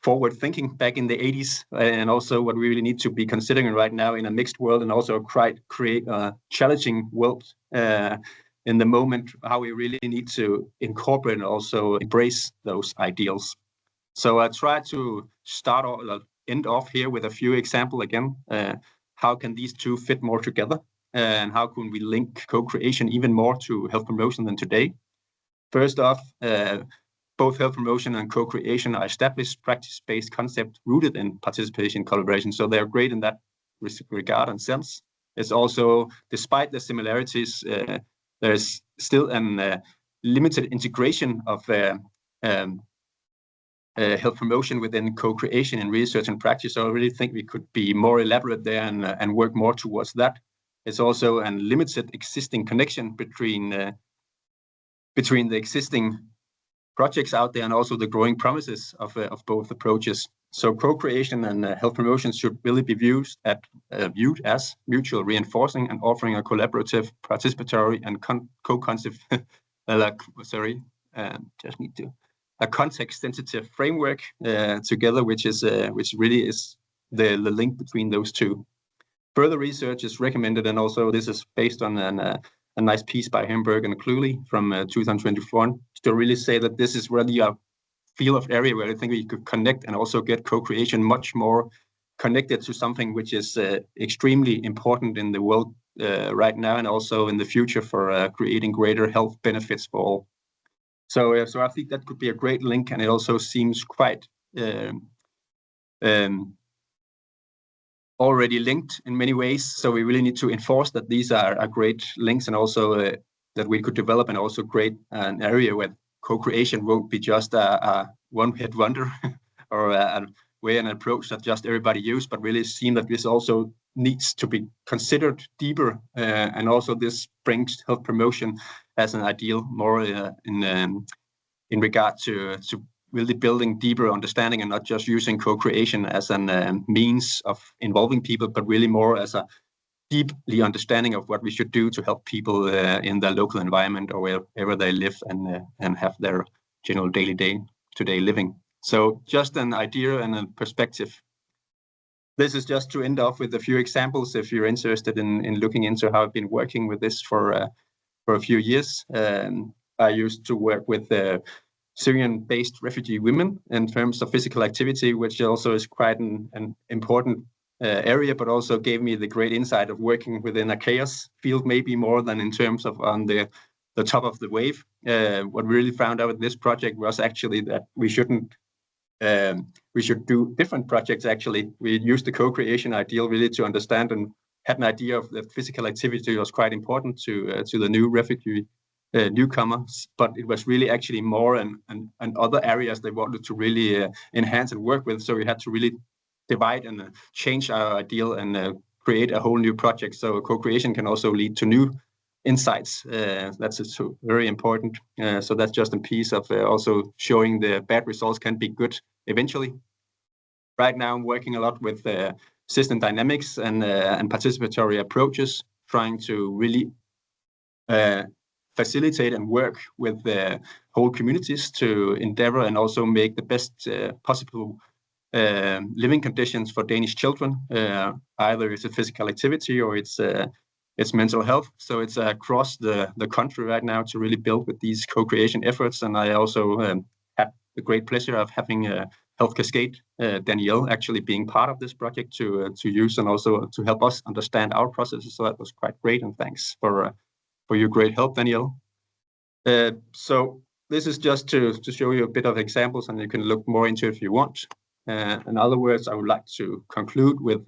forward thinking back in the 80s, and also what we really need to be considering right now in a mixed world, and also create a challenging world in the moment, how we really need to incorporate and also embrace those ideals. So I try to end off here with a few examples again. How can these 2 fit more together? And how can we link co-creation even more to health promotion than today? First off, both health promotion and co-creation are established practice-based concepts rooted in participation and collaboration. So they're great in that regard and sense. It's also, despite the similarities, there's still a limited integration of health promotion within co-creation in research and practice. So I really think we could be more elaborate there and work more towards that. It's also a limited existing connection between the existing projects out there and also the growing promises of both approaches. So co-creation and health promotion should really be viewed as mutual reinforcing and offering a collaborative, participatory, and a context-sensitive framework together, which really is the link between those 2. Further research is recommended, and also this is based on a nice piece by Hamburg and Cluley from 2021 to really say that this is really a field of area where I think we could connect and also get co-creation much more connected to something which is extremely important in the world right now, and also in the future for creating greater health benefits for all. So I think that could be a great link, and it also seems quite already linked in many ways. So we really need to enforce that these are great links, and also that we could develop and also create an area where co-creation won't be just a one-hit wonder or a way and approach that just everybody use, but really seem that this also needs to be considered deeper, and also this brings health promotion as an ideal more in regard to really building deeper understanding and not just using co-creation as a means of involving people, but really more as a deeply understanding of what we should do to help people in their local environment or wherever they live and have their general day-to-day living. So just an idea and a perspective. This is just to end off with a few examples if you're interested in looking into how I've been working with this for a few years. I used to work with Syrian-based refugee women in terms of physical activity, which also is quite an important area, but also gave me the great insight of working within a chaos field, maybe more than in terms of on the top of the wave. What we really found out with this project was actually that we should do different projects. Actually, we used the co-creation ideal really to understand and had an idea of that physical activity was quite important to the new refugee newcomers, but it was really actually more and other areas they wanted to really enhance and work with. So we had to really divide and change our ideal and create a whole new project. So co-creation can also lead to new insights. That's so very important. So that's just a piece of also showing the bad results can be good eventually. Right now, I'm working a lot with system dynamics and participatory approaches, trying to really facilitate and work with the whole communities to endeavor and also make the best possible living conditions for Danish children. Either it's a physical activity or it's mental health. So it's across the country right now to really build with these co-creation efforts. And I also have the great pleasure of having Health Cascade, Danielle, actually being part of this project to use and also to help us understand our processes. So that was quite great, and thanks for your great help, Danielle. So this is just to show you a bit of examples, and you can look more into it if you want. In other words, I would like to conclude with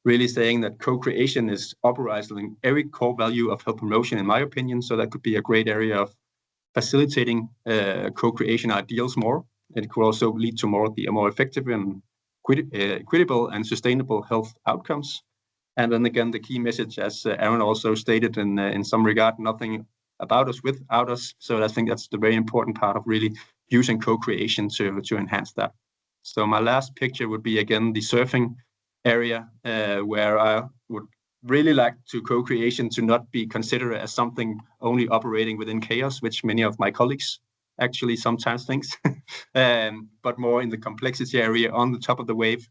really saying that co-creation is operating every core value of health promotion, in my opinion. So that could be a great area of facilitating co-creation ideals more. It could also lead to more effective and equitable and sustainable health outcomes. And then again, the key message, as Aaron also stated in some regard, nothing about us without us. So I think that's the very important part of really using co-creation to enhance that. So my last picture would be, again, the surfing area, where I would really like to co-creation to not be considered as something only operating within chaos, which many of my colleagues actually sometimes thinks, but more in the complexity area on the top of the wave,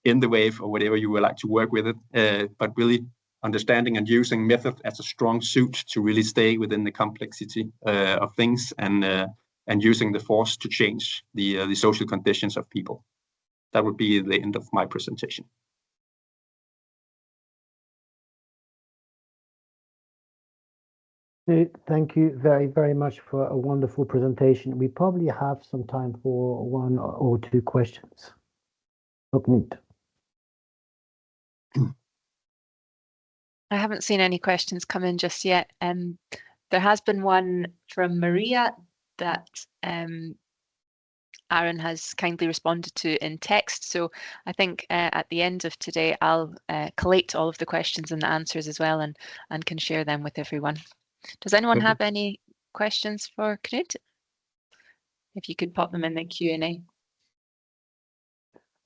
in the wave, or whatever you would like to work with it, but really understanding and using method as a strong suit to really stay within the complexity of things and using the force to change the social conditions of people. That would be the end of my presentation. Thank you very, very much for a wonderful presentation. We probably have some time for one or two questions. Knud. I haven't seen any questions come in just yet. There has been one from Maria that Aaron has kindly responded to in text. So I think at the end of today, I'll collate all of the questions and the answers as well and can share them with everyone. Does anyone have any questions for Knud? If you could pop them in the Q&A.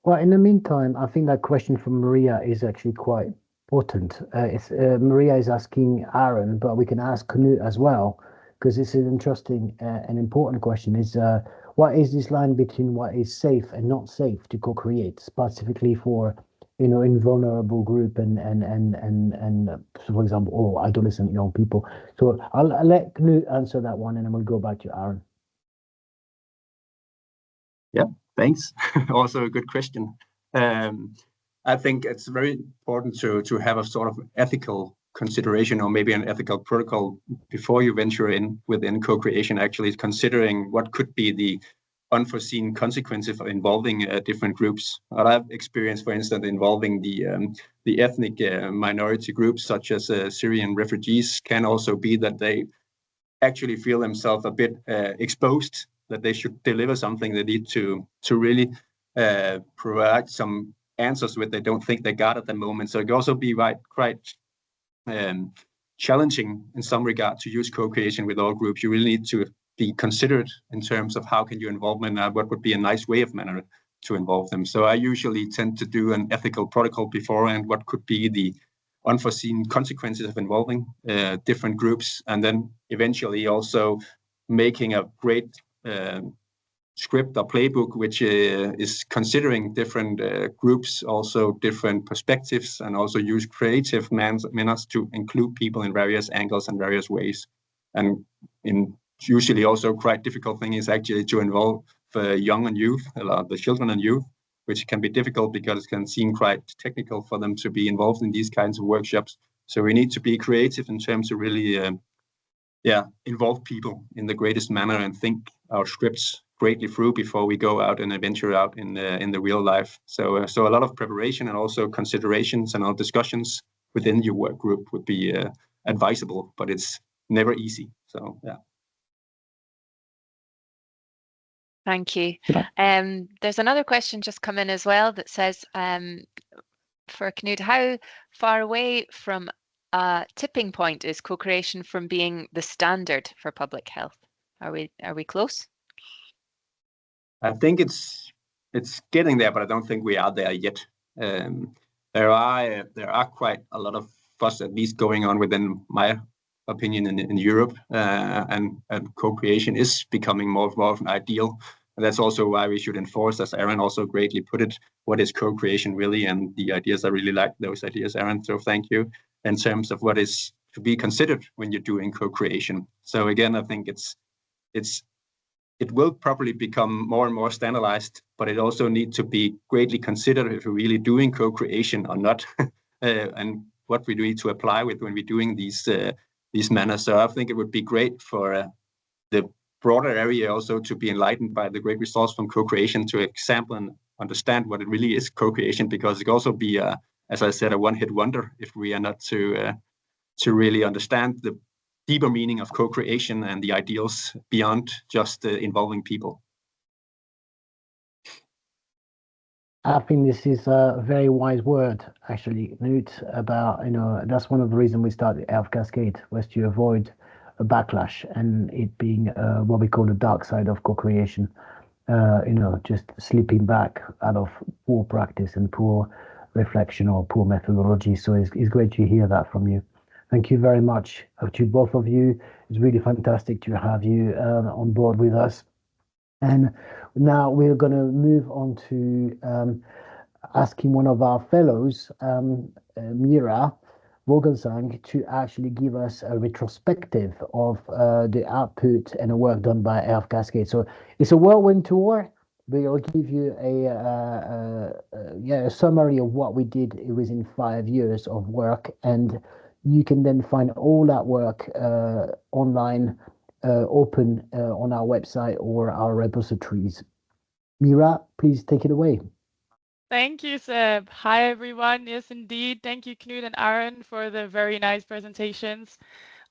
Well, in the meantime, I think that question from Maria is actually quite important. Maria is asking Aaron, but we can ask Knud as well, because it's an interesting and important question. Is what is this line between what is safe and not safe to co-create, specifically for in vulnerable group and so for example, or adolescent young people. So I'll let Knud answer that one, and then we'll go back to Aaron. Yeah, thanks. Also a good question. I think it's very important to have a sort of ethical consideration, or maybe an ethical protocol before you venture in within co-creation, actually considering what could be the unforeseen consequences of involving different groups. What I've experienced, for instance, involving the ethnic minority groups, such as Syrian refugees, can also be that they actually feel themselves a bit exposed, that they should deliver something. They need to really provide some answers which they don't think they got at the moment. So it can also be quite challenging in some regard to use co-creation with all groups. You really need to be considered in terms of how can you involve them and what would be a nice way of manner to involve them. So I usually tend to do an ethical protocol beforehand, what could be the unforeseen consequences of involving different groups, and then eventually also making a great script or playbook which is considering different groups, also different perspectives, and also use creative manners to include people in various angles and various ways. And usually also quite difficult thing is actually to involve young and youth, the children and youth, which can be difficult because it can seem quite technical for them to be involved in these kinds of workshops. So we need to be creative in terms of really involve people in the greatest manner and think our scripts greatly through before we go out and venture out in the real life. So a lot of preparation and also considerations and all discussions within your work group would be advisable, but it's never easy. So yeah. Thank you. There's another question just come in as well that says, for Knud, how far away from tipping point is co-creation from being the standard for public health? Are we close? I think it's getting there, but I don't think we are there yet. There are quite a lot of fuss, at least going on within my opinion in Europe, and co-creation is becoming more of an ideal. And that's also why we should enforce, as Aaron also greatly put it, what is co-creation really, and the ideas. I really like those ideas, Aaron. So thank you. In terms of what is to be considered when you're doing co-creation. So again, I think it will probably become more and more standardized, but it also needs to be greatly considered if we're really doing co-creation or not, and what we need to apply with when we're doing these manners. So I think it would be great for the broader area also to be enlightened by the great results from co-creation, to example and understand what it really is co-creation, because it could also be, as I said, a one-hit wonder if we are not to really understand the deeper meaning of co-creation and the ideals beyond just involving people. I think this is a very wise word, actually, Knud, about, that's one of the reasons we started Health Cascade, was to avoid a backlash and it being what we call the dark side of co-creation, just slipping back out of poor practice and poor reflection or poor methodology. So it's great to hear that from you. Thank you very much to both of you. It's really fantastic to have you on board with us. And now we're going to move on to asking one of our fellows, Mira Vogelsang, to actually give us a retrospective of the output and the work done by Health Cascade. So it's a whirlwind tour. We'll give you a summary of what we did within 5 years of work, and you can then find all that work online, open on our website or our repositories. Mira, please take it away. Thank you, Seb. Hi, everyone. Yes, indeed. Thank you, Knud and Aaron, for the very nice presentations.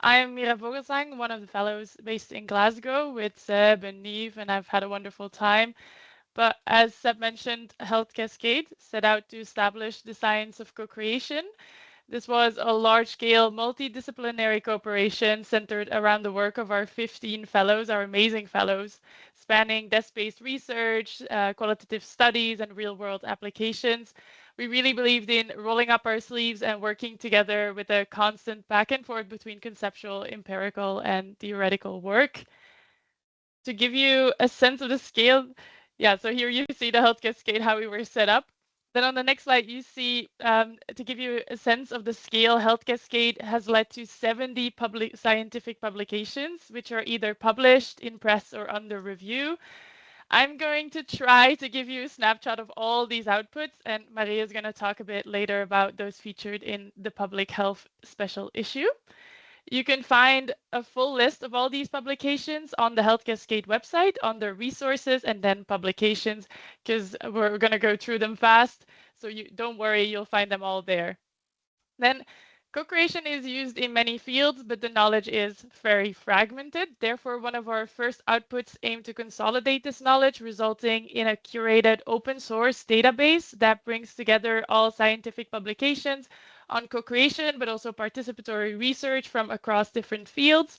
I am Mira Vogelsang, one of the fellows based in Glasgow with Seb and Neve, and I've had a wonderful time. But as Seb mentioned, Health Cascade set out to establish the science of co-creation. This was a large-scale, multidisciplinary cooperation centered around the work of our 15 fellows, our amazing fellows, spanning desk-based research, qualitative studies, and real-world applications. We really believed in rolling up our sleeves and working together with a constant back and forth between conceptual, empirical, and theoretical work. To give you a sense of the scale, so here you see the Health Cascade, how we were set up. Then on the next slide, you see, to give you a sense of the scale, Health Cascade has led to 70 scientific publications, which are either published, in press, or under review. I'm going to try to give you a snapshot of all these outputs, and Maria is going to talk a bit later about those featured in the Public Health special issue. You can find a full list of all these publications on the Health Cascade website under resources and then publications, because we're going to go through them fast. So don't worry, you'll find them all there. Then co-creation is used in many fields, but the knowledge is very fragmented. Therefore, one of our first outputs aimed to consolidate this knowledge, resulting in a curated open source database that brings together all scientific publications on co-creation, but also participatory research from across different fields.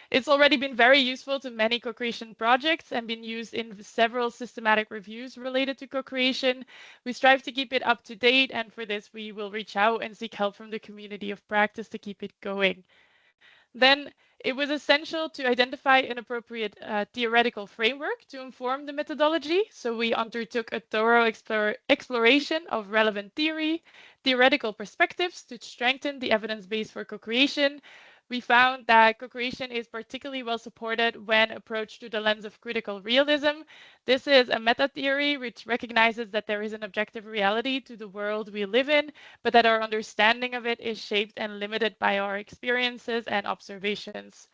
It's already been very useful to many co-creation projects and been used in several systematic reviews related to co-creation. We strive to keep it up to date, and for this, we will reach out and seek help from the community of practice to keep it going. Then it was essential to identify an appropriate theoretical framework to inform the methodology. So we undertook a thorough exploration of relevant theoretical perspectives to strengthen the evidence base for co-creation. We found that co-creation is particularly well supported when approached through the lens of critical realism. This is a meta-theory which recognizes that there is an objective reality to the world we live in, but that our understanding of it is shaped and limited by our experiences and observations.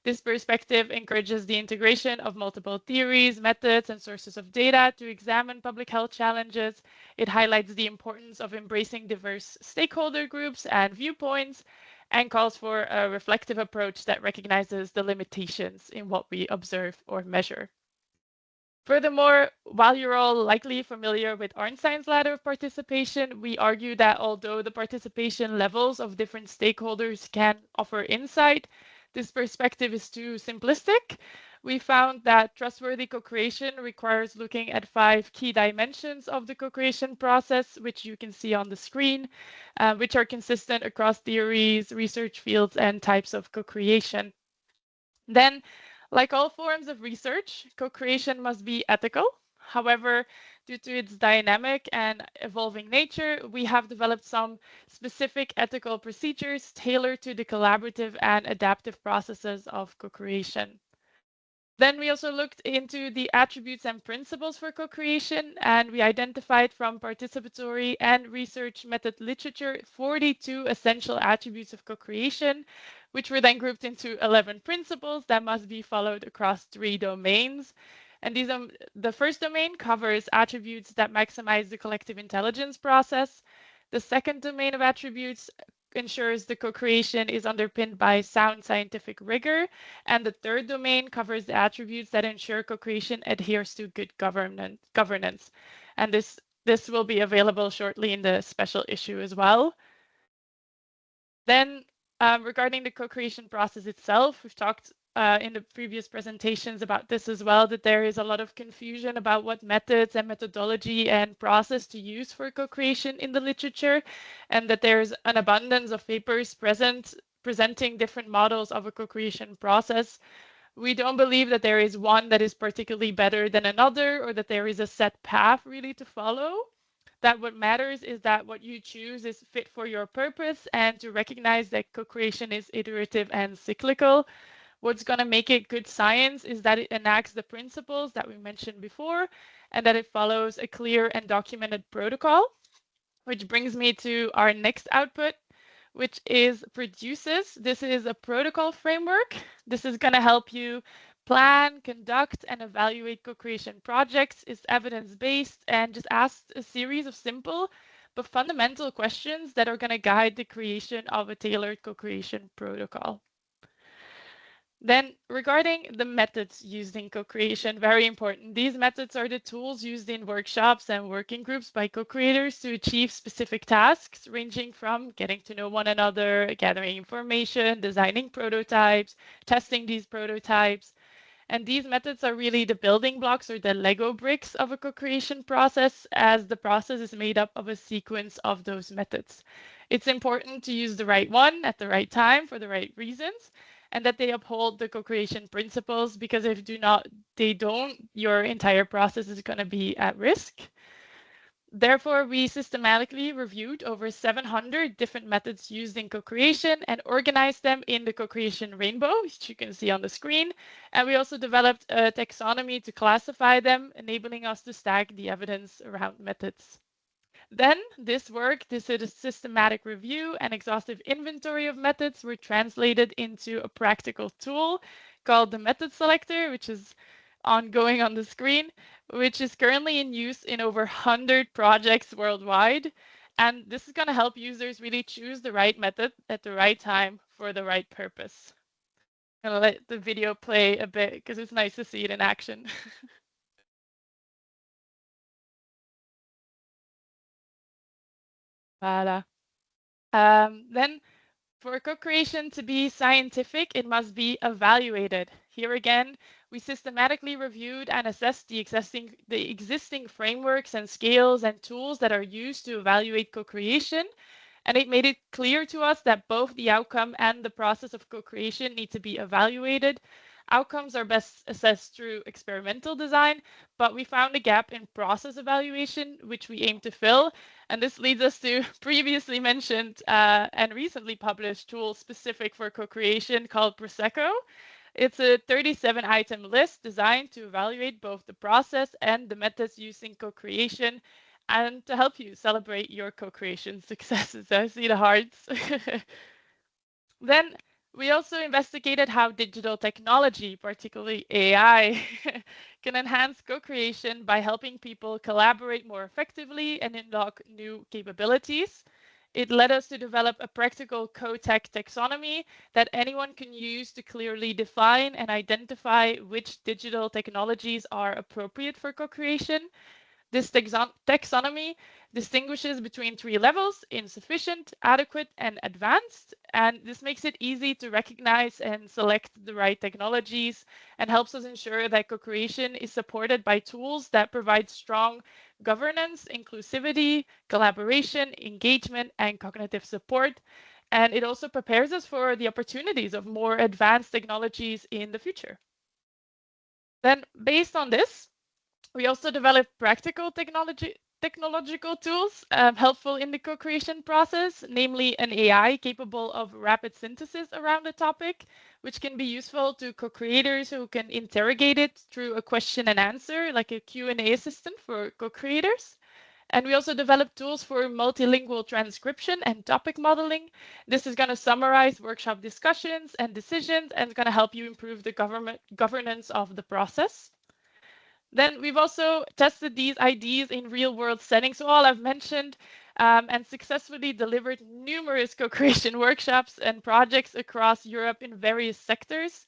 This perspective encourages the integration of multiple theories, methods, and sources of data to examine public health challenges. It highlights the importance of embracing diverse stakeholder groups and viewpoints, and calls for a reflective approach that recognizes the limitations in what we observe or measure. Furthermore, while you're all likely familiar with Arnstein's ladder of participation, we argue that although the participation levels of different stakeholders can offer insight, this perspective is too simplistic. We found that trustworthy co-creation requires looking at 5 key dimensions of the co-creation process, which you can see on the screen, which are consistent across theories, research fields, and types of co-creation. Then, like all forms of research, co-creation must be ethical. However, due to its dynamic and evolving nature, we have developed some specific ethical procedures tailored to the collaborative and adaptive processes of co-creation. Then we also looked into the attributes and principles for co-creation, and we identified from participatory and research method literature 42 essential attributes of co-creation, which were then grouped into 11 principles that must be followed across 3 domains. And these, the first domain covers attributes that maximize the collective intelligence process. The second domain of attributes ensures the co-creation is underpinned by sound scientific rigor. And the third domain covers the attributes that ensure co-creation adheres to good governance. And this will be available shortly in the special issue as well. Then regarding the co-creation process itself, we've talked in the previous presentations about this as well, that there is a lot of confusion about what methods and methodology and process to use for co-creation in the literature, and that there's an abundance of papers presenting different models of a co-creation process. We don't believe that there is one that is particularly better than another, or that there is a set path really to follow. That what matters is that what you choose is fit for your purpose, and to recognize that co-creation is iterative and cyclical. What's going to make it good science is that it enacts the principles that we mentioned before, and that it follows a clear and documented protocol, which brings me to our next output, which is produces. This is a protocol framework. This is going to help you plan, conduct, and evaluate co-creation projects. Is evidence-based and just asks a series of simple but fundamental questions that are going to guide the creation of a tailored co-creation protocol. Then regarding the methods used in co-creation, very important. These methods are the tools used in workshops and working groups by co-creators to achieve specific tasks, ranging from getting to know one another, gathering information, designing prototypes, testing these prototypes. And these methods are really the building blocks or the Lego bricks of a co-creation process, as the process is made up of a sequence of those methods. It's important to use the right one at the right time for the right reasons, and that they uphold the co-creation principles, because if they don't, your entire process is going to be at risk. Therefore, we systematically reviewed over 700 different methods used in co-creation and organized them in the co-creation rainbow, which you can see on the screen. And we also developed a taxonomy to classify them, enabling us to stack the evidence around methods. Then this is a systematic review and exhaustive inventory of methods were translated into a practical tool called the method selector, which is ongoing on the screen, which is currently in use in over 100 projects worldwide. And this is going to help users really choose the right method at the right time for the right purpose. I'm going to let the video play a bit because it's nice to see it in action. Voilà. Then for co-creation to be scientific, it must be evaluated. Here again, we systematically reviewed and assessed the existing frameworks and scales and tools that are used to evaluate co-creation. And it made it clear to us that both the outcome and the process of co-creation need to be evaluated. Outcomes are best assessed through experimental design, but we found a gap in process evaluation, which we aim to fill. And this leads us to previously mentioned and recently published tool specific for co-creation called Prosecco. It's a 37-item list designed to evaluate both the process and the methods used in co-creation, and to help you celebrate your co-creation successes. I see the hearts. Then we also investigated how digital technology, particularly AI, can enhance co-creation by helping people collaborate more effectively and unlock new capabilities. It led us to develop a practical co-tech taxonomy that anyone can use to clearly define and identify which digital technologies are appropriate for co-creation. This taxonomy distinguishes between 3 levels: insufficient, adequate, and advanced. And this makes it easy to recognize and select the right technologies and helps us ensure that co-creation is supported by tools that provide strong governance, inclusivity, collaboration, engagement, and cognitive support. And it also prepares us for the opportunities of more advanced technologies in the future. Then, based on this, we also develop practical technological tools helpful in the co-creation process, namely an AI capable of rapid synthesis around a topic, which can be useful to co-creators who can interrogate it through a question and answer, like a Q&A assistant for co-creators. And we also develop tools for multilingual transcription and topic modeling. This is going to summarize workshop discussions and decisions, and it's going to help you improve the governance of the process. Then we've also tested these ideas in real-world settings, so all I've mentioned, and successfully delivered numerous co-creation workshops and projects across Europe in various sectors,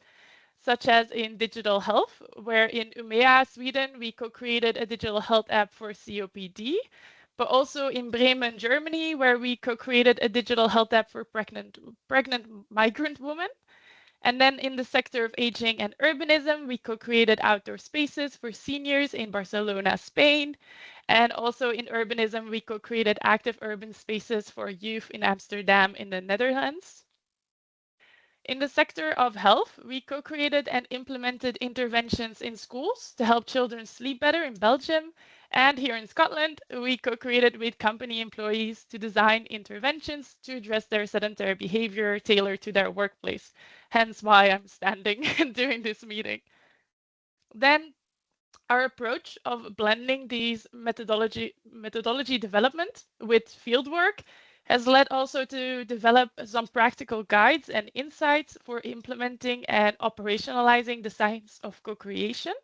such as in digital health, where in Umea, Sweden, we co-created a digital health app for COPD, but also in Bremen, Germany, where we co-created a digital health app for pregnant migrant women. And then in the sector of aging and urbanism, we co-created outdoor spaces for seniors in Barcelona, Spain. And also in urbanism, we co-created active urban spaces for youth in Amsterdam in the Netherlands. In the sector of health, we co-created and implemented interventions in schools to help children sleep better in Belgium. And here in Scotland, we co-created with company employees to design interventions to address their sedentary behavior tailored to their workplace. Hence why I'm standing and doing this meeting. Then our approach of blending these methodology development with fieldwork has led also to develop some practical guides and insights for implementing and operationalizing the science of co-creation.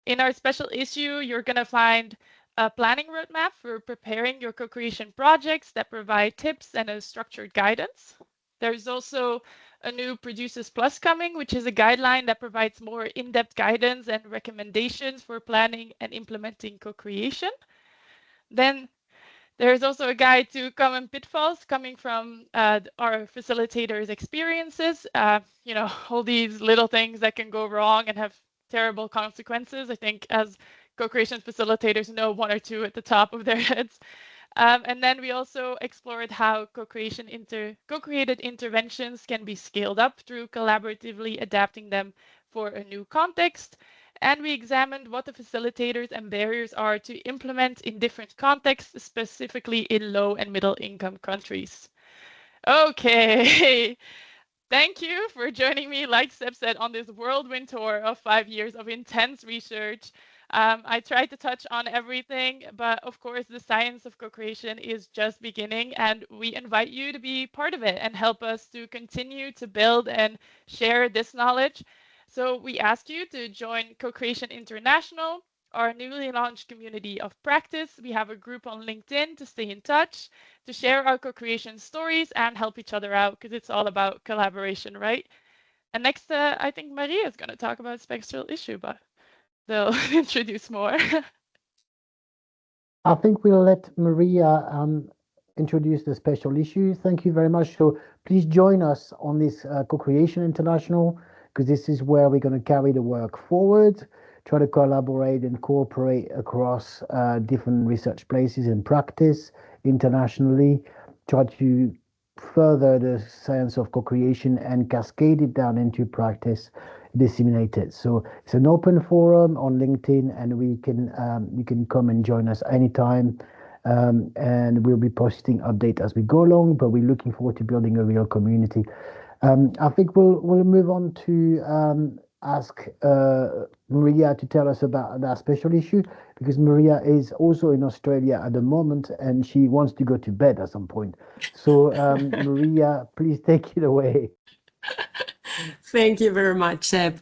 In our special issue, you're going to find a planning roadmap for preparing your co-creation projects that provide tips and a structured guidance. There's also a new Producers Plus coming, which is a guideline that provides more in-depth guidance and recommendations for planning and implementing co-creation. Then there's also a guide to common pitfalls coming from our facilitators' experiences. All these little things that can go wrong and have terrible consequences. I think as co-creation facilitators know one or two at the top of their heads. And then we also explored how co-created interventions can be scaled up through collaboratively adapting them for a new context. And we examined what the facilitators and barriers are to implement in different contexts, specifically in low and middle income countries. Okay. Thank you for joining me, like Seb said, on this whirlwind tour of 5 years of intense research. I tried to touch on everything, but of course, the science of co-creation is just beginning, and we invite you to be part of it and help us to continue to build and share this knowledge. So we ask you to join Co-Creation International, our newly launched community of practice. We have a group on LinkedIn to stay in touch, to share our co-creation stories and help each other out, because it's all about collaboration, right? And next, I think Maria is going to talk about spectral issue, but they'll introduce more. I think we'll let Maria introduce the special issue. Thank you very much. So please join us on this Co-Creation International, because this is where we're going to carry the work forward, try to collaborate and cooperate across different research places and practice internationally, try to further the science of co-creation and cascade it down into practice, disseminate it. So it's an open forum on LinkedIn, and you can come and join us anytime. And we'll be posting updates as we go along, but we're looking forward to building a real community. I think we'll move on to ask Maria to tell us about that special issue, because Maria is also in Australia at the moment and she wants to go to bed at some point. So Maria, please take it away. Thank you very much, Seb.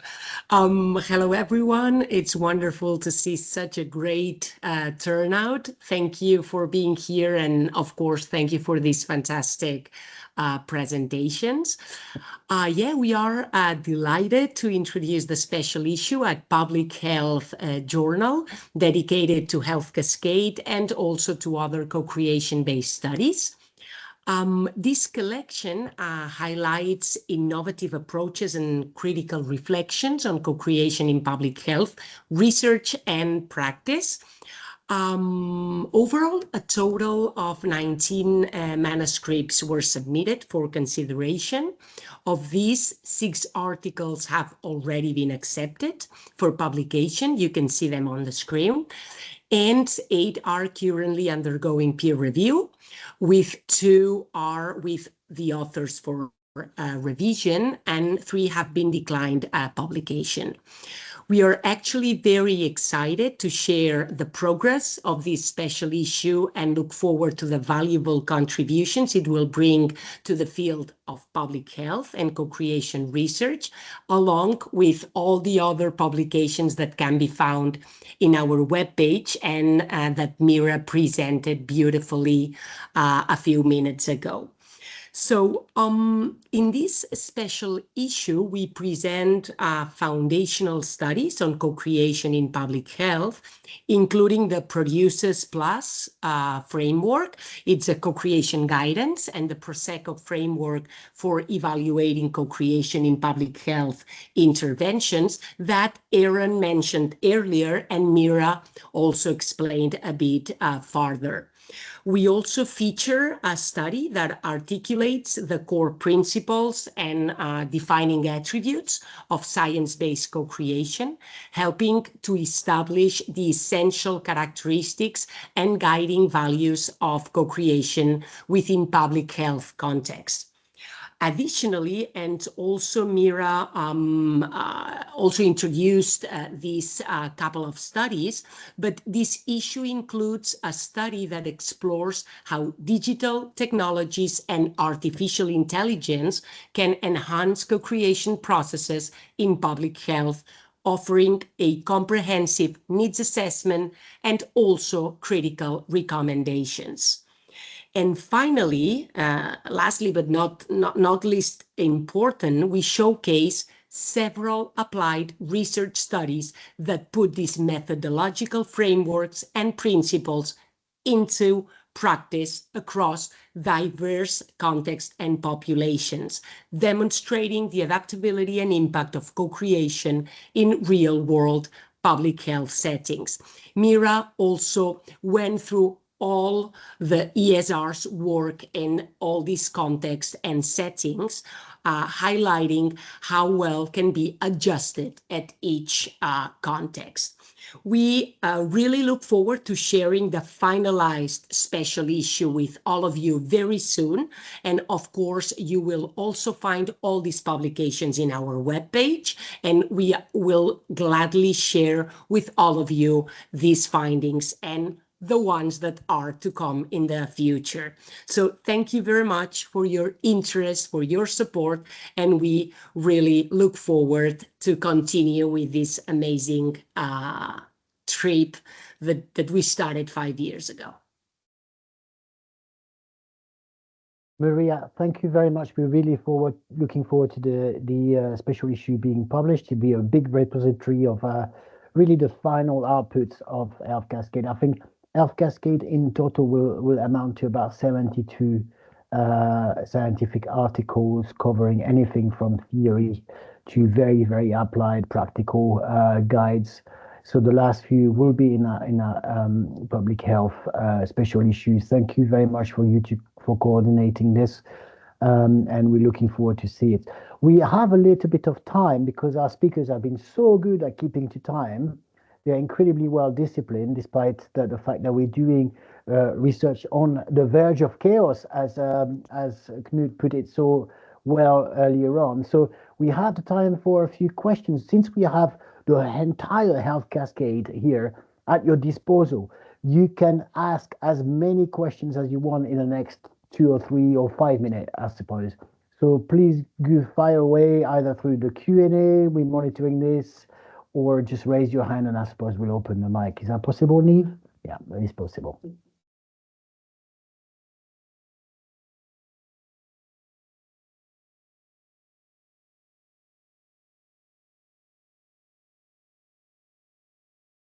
Hello, everyone. It's wonderful to see such a great turnout. Thank you for being here. And of course, thank you for these fantastic presentations. We are delighted to introduce the special issue at Public Health Journal dedicated to Health Cascade and also to other co-creation based studies. This collection highlights innovative approaches and critical reflections on co-creation in public health, research and practice. Overall, a total of 19 manuscripts were submitted for consideration. Of these, 6 articles have already been accepted for publication. You can see them on the screen. And 8 are currently undergoing peer review, with 2 are with the authors for revision, and 3 have been declined publication. We are actually very excited to share the progress of this special issue and look forward to the valuable contributions it will bring to the field of public health and co-creation research, along with all the other publications that can be found in our webpage and that Mira presented beautifully a few minutes ago. So in this special issue, we present foundational studies on co-creation in public health, including the Producers Plus framework. It's a co-creation guidance, and the Prosecco framework for evaluating co-creation in public health interventions that Aaron mentioned earlier and Mira also explained a bit further. We also feature a study that articulates the core principles and defining attributes of science-based co-creation, helping to establish the essential characteristics and guiding values of co-creation within public health context. Additionally, and also Mira also introduced these couple of studies, but this issue includes a study that explores how digital technologies and artificial intelligence can enhance co-creation processes in public health, offering a comprehensive needs assessment and also critical recommendations. And finally, lastly but not least important, we showcase several applied research studies that put these methodological frameworks and principles into practice across diverse contexts and populations, demonstrating the adaptability and impact of co-creation in real-world public health settings. Mira also went through all the ESR's work in all these contexts and settings, highlighting how well can be adjusted at each context. We really look forward to sharing the finalized special issue with all of you very soon. And of course, you will also find all these publications in our webpage, and we will gladly share with all of you these findings and the ones that are to come in the future. So thank you very much for your interest, for your support, and we really look forward to continue with this amazing trip that we started 5 years ago. Maria, thank you very much. We're really looking forward to the special issue being published, to be a big repository of really the final outputs of Health Cascade. I think Health Cascade in total will amount to about 72 scientific articles covering anything from theory to very, very applied practical guides. So the last few will be in a public health special issues. Thank you very much for coordinating this, and we're looking forward to see it. We have a little bit of time because our speakers have been so good at keeping to time. They're incredibly well disciplined, despite the fact that we're doing research on the verge of chaos, as Knud put it so well earlier on. So we have the time for a few questions. Since we have the entire Health Cascade here at your disposal, you can ask as many questions as you want in the next 2 or 3 or 5 minutes, I suppose. So please fire away either through the Q&A, we're monitoring this, or just raise your hand and I suppose we'll open the mic. Is that possible, Neve? Yeah, that is possible.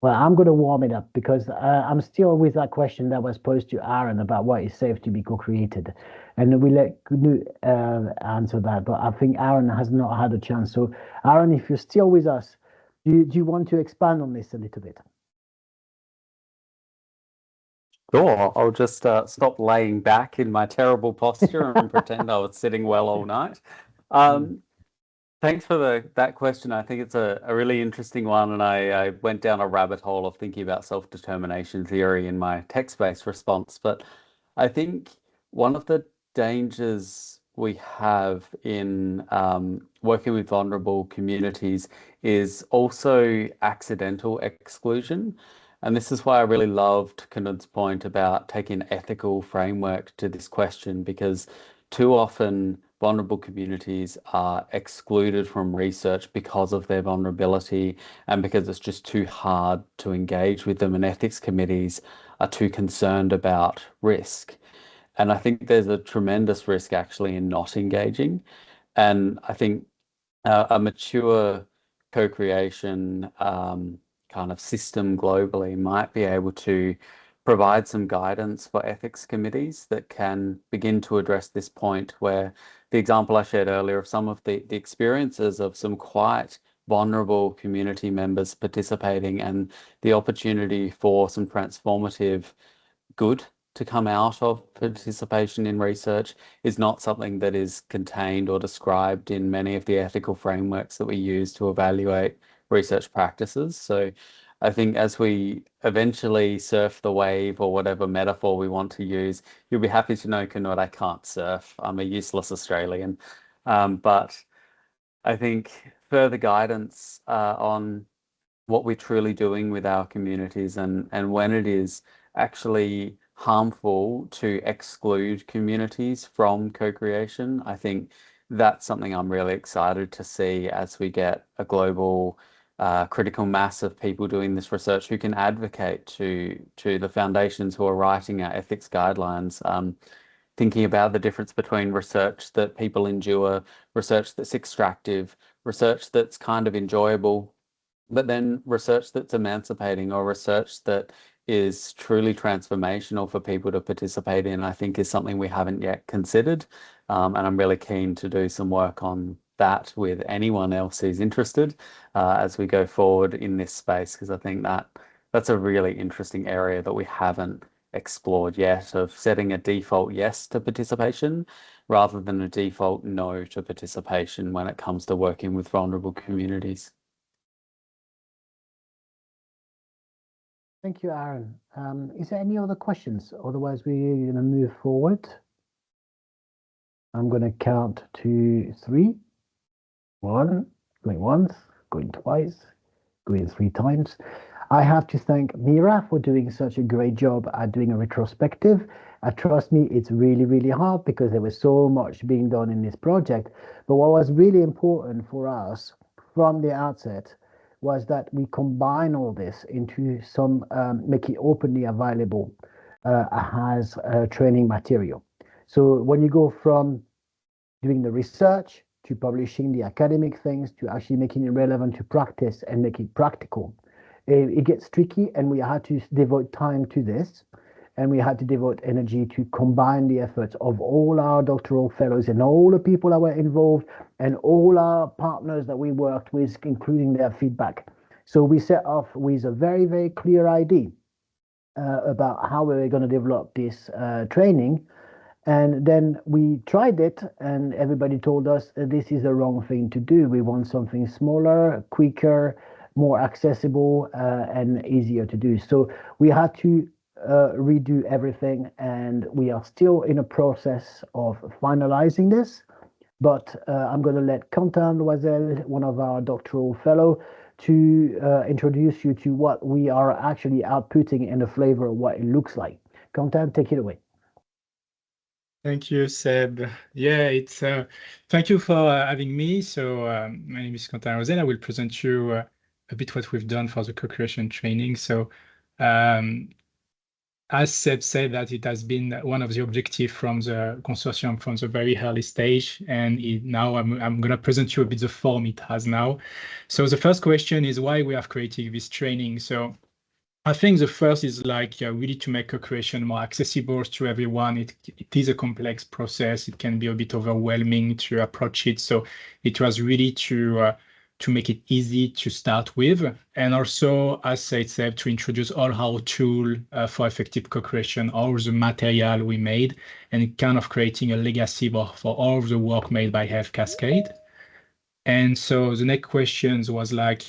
Well, I'm going to warm it up because I'm still with that question that was posed to Aaron about what is safe to be co-created. And we let Knud answer that, but I think Aaron has not had a chance. So Aaron, if you're still with us, do you want to expand on this a little bit? Sure, I'll just stop laying back in my terrible posture and pretend I was sitting well all night. Thanks for that question. I think it's a really interesting one, and I went down a rabbit hole of thinking about self-determination theory in my text-based response. But I think one of the dangers we have in working with vulnerable communities is also accidental exclusion. And this is why I really loved Knud's point about taking an ethical framework to this question, because too often vulnerable communities are excluded from research because of their vulnerability and because it's just too hard to engage with them, and ethics committees are too concerned about risk. And I think there's a tremendous risk actually in not engaging. And I think a mature co-creation kind of system globally might be able to provide some guidance for ethics committees that can begin to address this point, where the example I shared earlier of some of the experiences of some quite vulnerable community members participating and the opportunity for some transformative good to come out of participation in research is not something that is contained or described in many of the ethical frameworks that we use to evaluate research practices. So I think as we eventually surf the wave, or whatever metaphor we want to use, you'll be happy to know, Knud, I can't surf. I'm a useless Australian. But I think further guidance on what we're truly doing with our communities, and when it is actually harmful to exclude communities from co-creation. I think that's something I'm really excited to see as we get a global critical mass of people doing this research who can advocate to the foundations who are writing our ethics guidelines, thinking about the difference between research that people endure, research that's extractive, research that's kind of enjoyable, but then research that's emancipating, or research that is truly transformational for people to participate in, I think is something we haven't yet considered. And I'm really keen to do some work on that with anyone else who's interested as we go forward in this space, because I think that's a really interesting area that we haven't explored yet, of setting a default yes to participation rather than a default no to participation when it comes to working with vulnerable communities. Thank you, Aaron. Is there any other questions? Otherwise, we're going to move forward. I'm going to count to 3. 1, going once, going twice, going 3 times. I have to thank Mira for doing such a great job at doing a retrospective. Trust me, it's really, really hard because there was so much being done in this project. But what was really important for us from the outset was that we combine all this into some, make it openly available as training material. So when you go from doing the research to publishing the academic things to actually making it relevant to practice and make it practical, it gets tricky, and we had to devote time to this, and we had to devote energy to combine the efforts of all our doctoral fellows and all the people that were involved and all our partners that we worked with, including their feedback. So we set off with a very, very clear idea about how we were going to develop this training. And then we tried it, and everybody told us that this is the wrong thing to do. We want something smaller, quicker, more accessible, and easier to do. So we had to redo everything, and we are still in a process of finalizing this. But I'm going to let Quentin Loisel, one of our doctoral fellow, to introduce you to what we are actually outputting and the flavor of what it looks like. Quentin, take it away. Thank you, Seb. Yeah, it's thank you for having me. So my name is Quentin Rosel. I will present you a bit what we've done for the co-creation training. So um, as Seb said, that it has been one of the objectives from the consortium from the very early stage, and now I'm going to present you a bit the form it has now. So the first question is why we have created this training. So I think the first is like really to make co-creation more accessible to everyone. It is a complex process. It can be a bit overwhelming to approach it. So it was really to make it easy to start with, and also, as said, Seb, to introduce all our tool for effective co-creation, all the material we made, and kind of creating a legacy for all of the work made by Health Cascade. And so the next questions was like,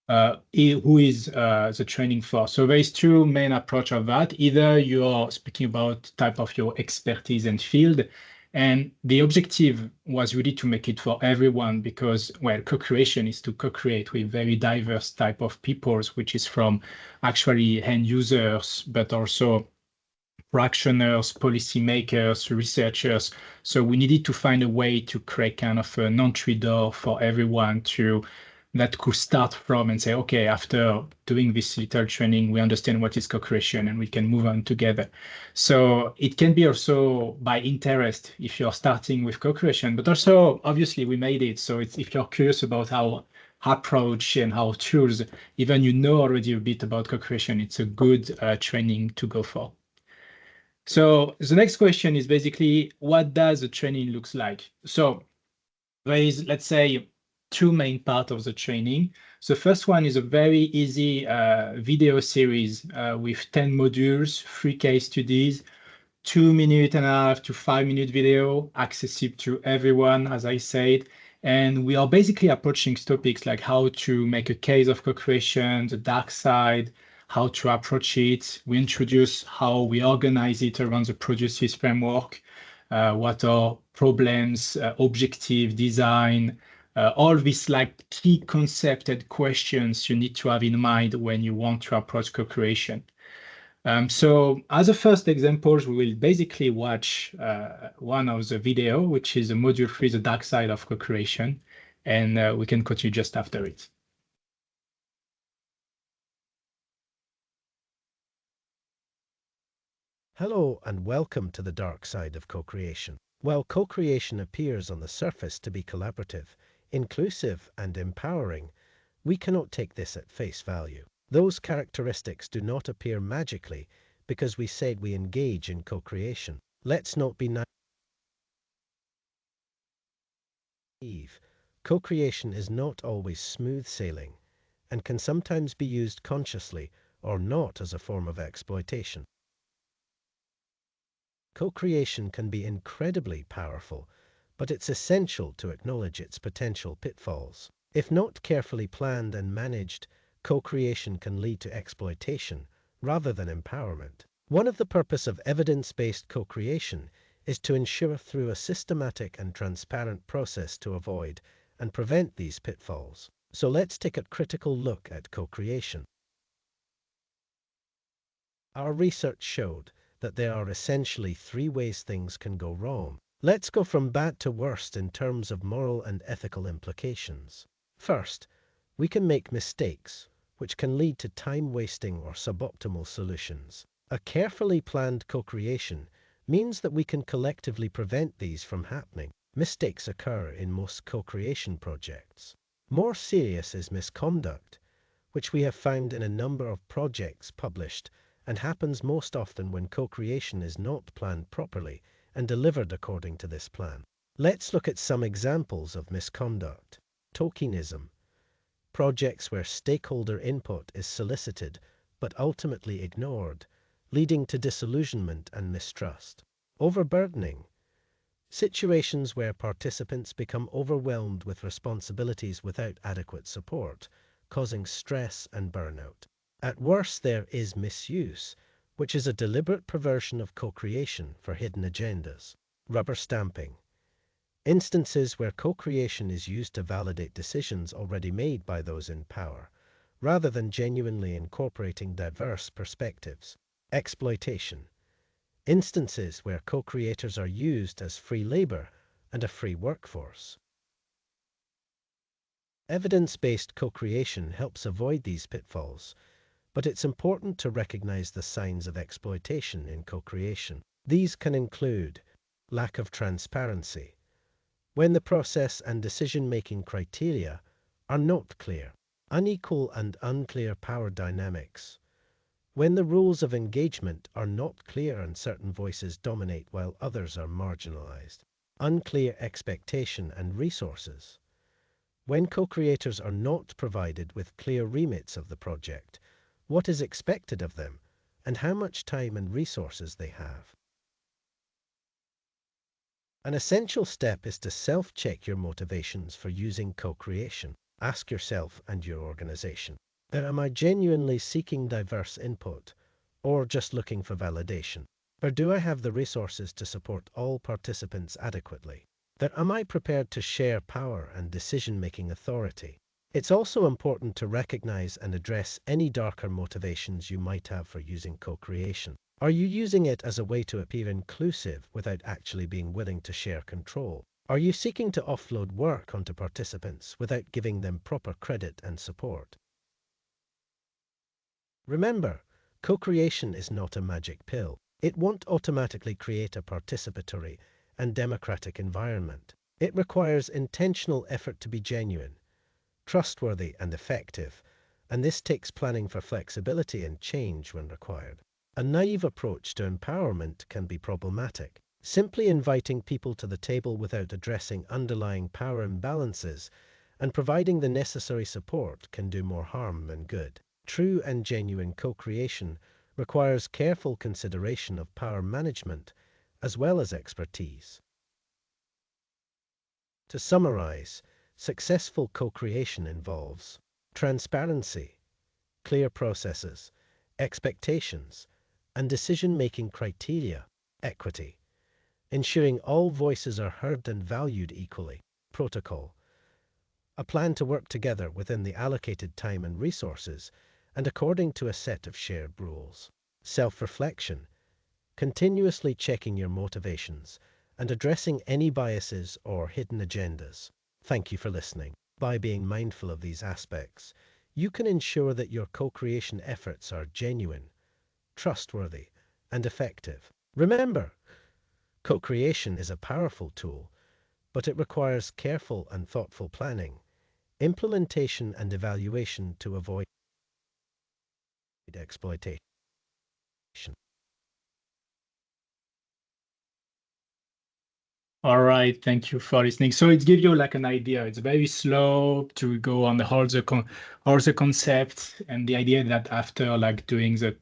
who is the training for? So there is two main approach of that. Either you're speaking about type of your expertise and field, and the objective was really to make it for everyone because, well, co-creation is to co-create with very diverse type of peoples, which is from actually end users, but also practitioners, policymakers, researchers. So we needed to find a way to create kind of an entry door for everyone that could start from and say, okay, after doing this little training, we understand what is co-creation and we can move on together. So it can be also by interest if you're starting with co-creation, but also obviously we made it. So it's, if you're curious about our approach and our tools, even you know already a bit about co-creation, it's a good training to go for. So the next question is basically, what does the training looks like? So there is, let's say, two main parts of the training. The first one is a very easy video series with 10 modules, 3 case studies, 2.5 to 5 minute video, accessible to everyone, as I said. And we are basically approaching topics like how to make a case of co-creation, the dark side, how to approach it. We introduce how we organize it around the Produces framework, what are problems, objective, design, all these like key concepts and questions you need to have in mind when you want to approach co-creation. So as a first examples, we will basically watch one of the video, which is a module 3, the dark side of co-creation, and we can continue just after it. Hello and welcome to the dark side of co-creation. While co-creation appears on the surface to be collaborative, inclusive and empowering, we cannot take this at face value. Those characteristics do not appear magically because we said we engage in co-creation. Let's not be naive. Co-creation is not always smooth sailing and can sometimes be used consciously or not as a form of exploitation. Co-creation can be incredibly powerful, but it's essential to acknowledge its potential pitfalls. If not carefully planned and managed, co-creation can lead to exploitation rather than empowerment. One of the purposes of evidence-based co-creation is to ensure through a systematic and transparent process to avoid and prevent these pitfalls. So let's take a critical look at co-creation. Our research showed that there are essentially 3 ways things can go wrong. Let's go from bad to worst in terms of moral and ethical implications. First, we can make mistakes, which can lead to time-wasting or suboptimal solutions. A carefully planned co-creation means that we can collectively prevent these from happening. Mistakes occur in most co-creation projects. More serious is misconduct, which we have found in a number of projects published and happens most often when co-creation is not planned properly and delivered according to this plan. Let's look at some examples of misconduct. Tokenism. Projects where stakeholder input is solicited but ultimately ignored, leading to disillusionment and mistrust. Overburdening. Situations where participants become overwhelmed with responsibilities without adequate support, causing stress and burnout. At worst, there is misuse, which is a deliberate perversion of co-creation for hidden agendas. Rubber stamping. Instances where co-creation is used to validate decisions already made by those in power, rather than genuinely incorporating diverse perspectives. Exploitation. instances where co-creators are used as free labor and a free workforce. Evidence-based co-creation helps avoid these pitfalls, but it's important to recognize the signs of exploitation in co-creation. These can include lack of transparency, when the process and decision-making criteria are not clear, unequal and unclear power dynamics, when the rules of engagement are not clear and certain voices dominate while others are marginalized, unclear expectation and resources, when co-creators are not provided with clear remits of the project, what is expected of them, and how much time and resources they have. An essential step is to self-check your motivations for using co-creation. Ask yourself and your organization, am I genuinely seeking diverse input, or just looking for validation? Or do I have the resources to support all participants adequately? Am I prepared to share power and decision-making authority? It's also important to recognize and address any darker motivations you might have for using co-creation. Are you using it as a way to appear inclusive without actually being willing to share control? Are you seeking to offload work onto participants without giving them proper credit and support? Remember, co-creation is not a magic pill. It won't automatically create a participatory and democratic environment. It requires intentional effort to be genuine, trustworthy and effective, and this takes planning for flexibility and change when required. A naive approach to empowerment can be problematic. Simply inviting people to the table without addressing underlying power imbalances and providing the necessary support can do more harm than good. True and genuine co-creation requires careful consideration of power management as well as expertise. To summarize, successful co-creation involves transparency, clear processes, expectations, and decision-making criteria, equity, ensuring all voices are heard and valued equally, protocol, a plan to work together within the allocated time and resources and according to a set of shared rules, self-reflection, continuously checking your motivations and addressing any biases or hidden agendas. Thank you for listening. By being mindful of these aspects, you can ensure that your co-creation efforts are genuine, trustworthy, and effective. Remember, co-creation is a powerful tool, but it requires careful and thoughtful planning, implementation and evaluation to avoid exploitation. All right, thank you for listening. So it gives you like an idea. It's very slow to go on the all the concept, and the idea that after like doing the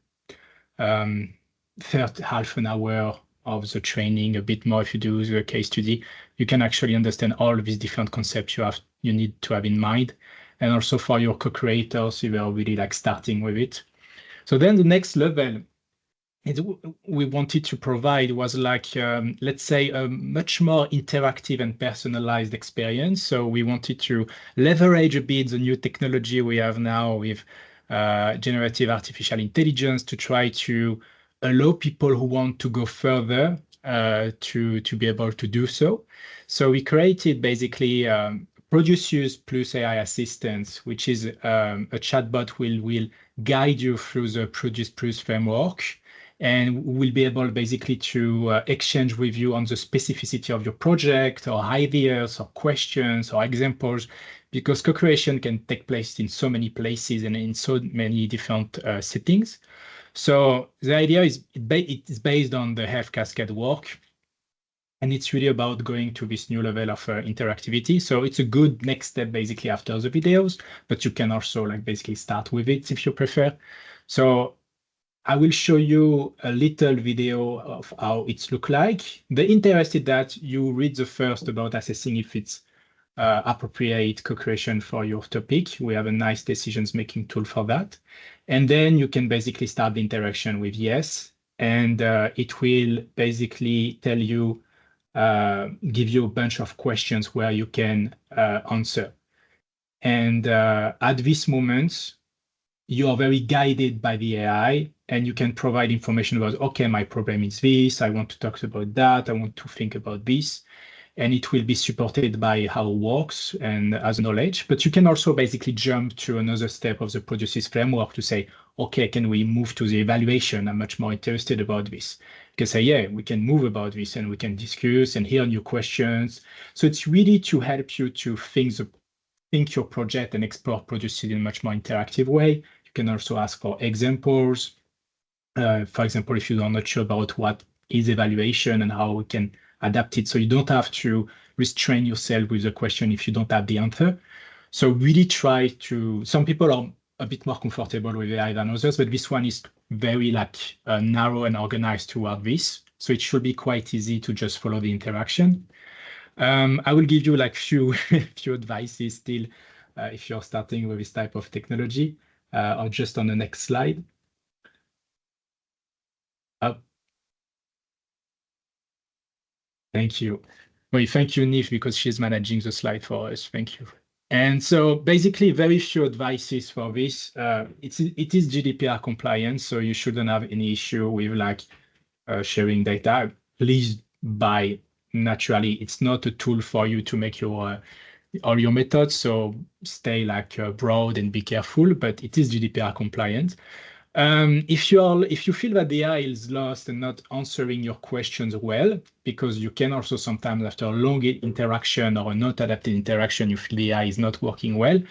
first half an hour of the training, a bit more if you do the case study, you can actually understand all of these different concepts you need to have in mind. And also for your co-creators, you are really like starting with it. So then the next level we wanted to provide was like, let's say, a much more interactive and personalized experience. So we wanted to leverage a bit the new technology we have now with generative artificial intelligence to try to allow people who want to go further to be able to do so. So we created basically Producers plus AI Assistants, which is a chatbot will guide you through the Produce Plus framework, and we'll be able basically to exchange with you on the specificity of your project or ideas or questions or examples, because co-creation can take place in so many places and in so many different settings. So the idea is it's based on the Health Cascade work, and it's really about going to this new level of interactivity. So it's a good next step basically after the videos, but you can also like basically start with it if you prefer. So I will show you a little video of how it looks like. The interest is that you read the first about assessing if it's appropriate co-creation for your topic. We have a nice decisions-making tool for that. And then you can basically start the interaction with yes, and it will basically tell you, give you a bunch of questions where you can answer. And at this moment, you are very guided by the AI, and you can provide information about, okay, my problem is this, I want to talk about that, I want to think about this, and it will be supported by how it works and as knowledge. But you can also basically jump to another step of the Produces framework to say, okay, can we move to the evaluation? I'm much more interested about this. You can say, yeah, we can move about this and we can discuss and hear new questions. So it's really to help you to think your project and explore Produces in a much more interactive way. You can also ask for examples. For example, if you're not sure about what is evaluation and how we can adapt it, so you don't have to restrain yourself with the question if you don't have the answer. So really try to, some people are a bit more comfortable with AI than others, but this one is very narrow and organized toward this. So it should be quite easy to just follow the interaction. I will give you few advices still if you're starting with this type of technology, or just on the next slide. Thank you. Well, thank you, Nif, because she's managing the slide for us. Thank you. And so basically very few advices for this. It is GDPR compliant, so you shouldn't have any issue with sharing data. Please buy naturally. It's not a tool for you to make your all your methods, so stay broad and be careful, but it is GDPR compliant. If you feel that the AI is lost and not answering your questions well, because you can also sometimes after a long interaction or a not adapted interaction, you feel the AI is not working well,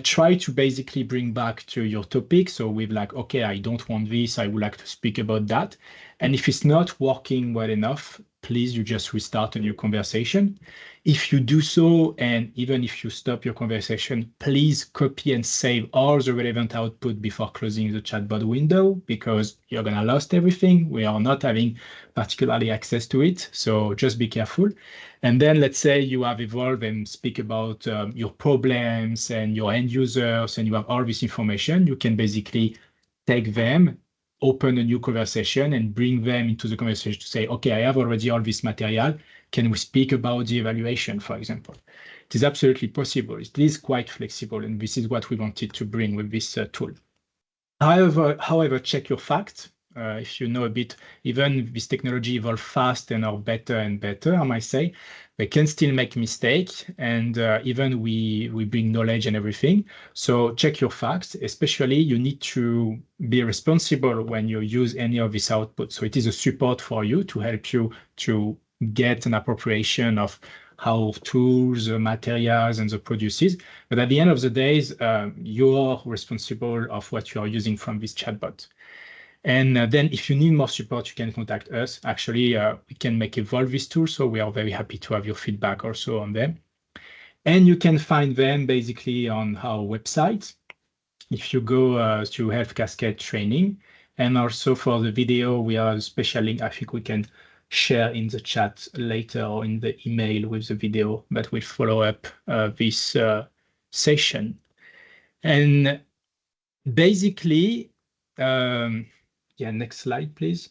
try to basically bring back to your topic. So with okay, I don't want this, I would like to speak about that. And if it's not working well enough, please, you just restart a new conversation. If you do so, and even if you stop your conversation, please copy and save all the relevant output before closing the chatbot window, because you're going to lose everything. We are not having particularly access to it. So just be careful. And then let's say you have evolved and speak about your problems and your end users, and you have all this information. You can basically take them, open a new conversation and bring them into the conversation to say, okay, I have already all this material. Can we speak about the evaluation, for example? It is absolutely possible. It is quite flexible, and this is what we wanted to bring with this tool. However, check your facts. If you know a bit, even this technology evolves fast and are better and better, I might say, they can still make mistakes, and even we bring knowledge and everything. So check your facts. Especially, you need to be responsible when you use any of this output. So it is a support for you to help you to get an appropriation of how tools, the materials, and the Produces. But at the end of the day, you are responsible of what you are using from this chatbot. And then if you need more support, you can contact us. Actually, we can evolve this tool, so we are very happy to have your feedback also on them. And you can find them basically on our website. If you go to Health Cascade training, and also for the video, we have a special link. I think we can share in the chat later or in the email with the video that will follow up this session. And basically, yeah, next slide, please.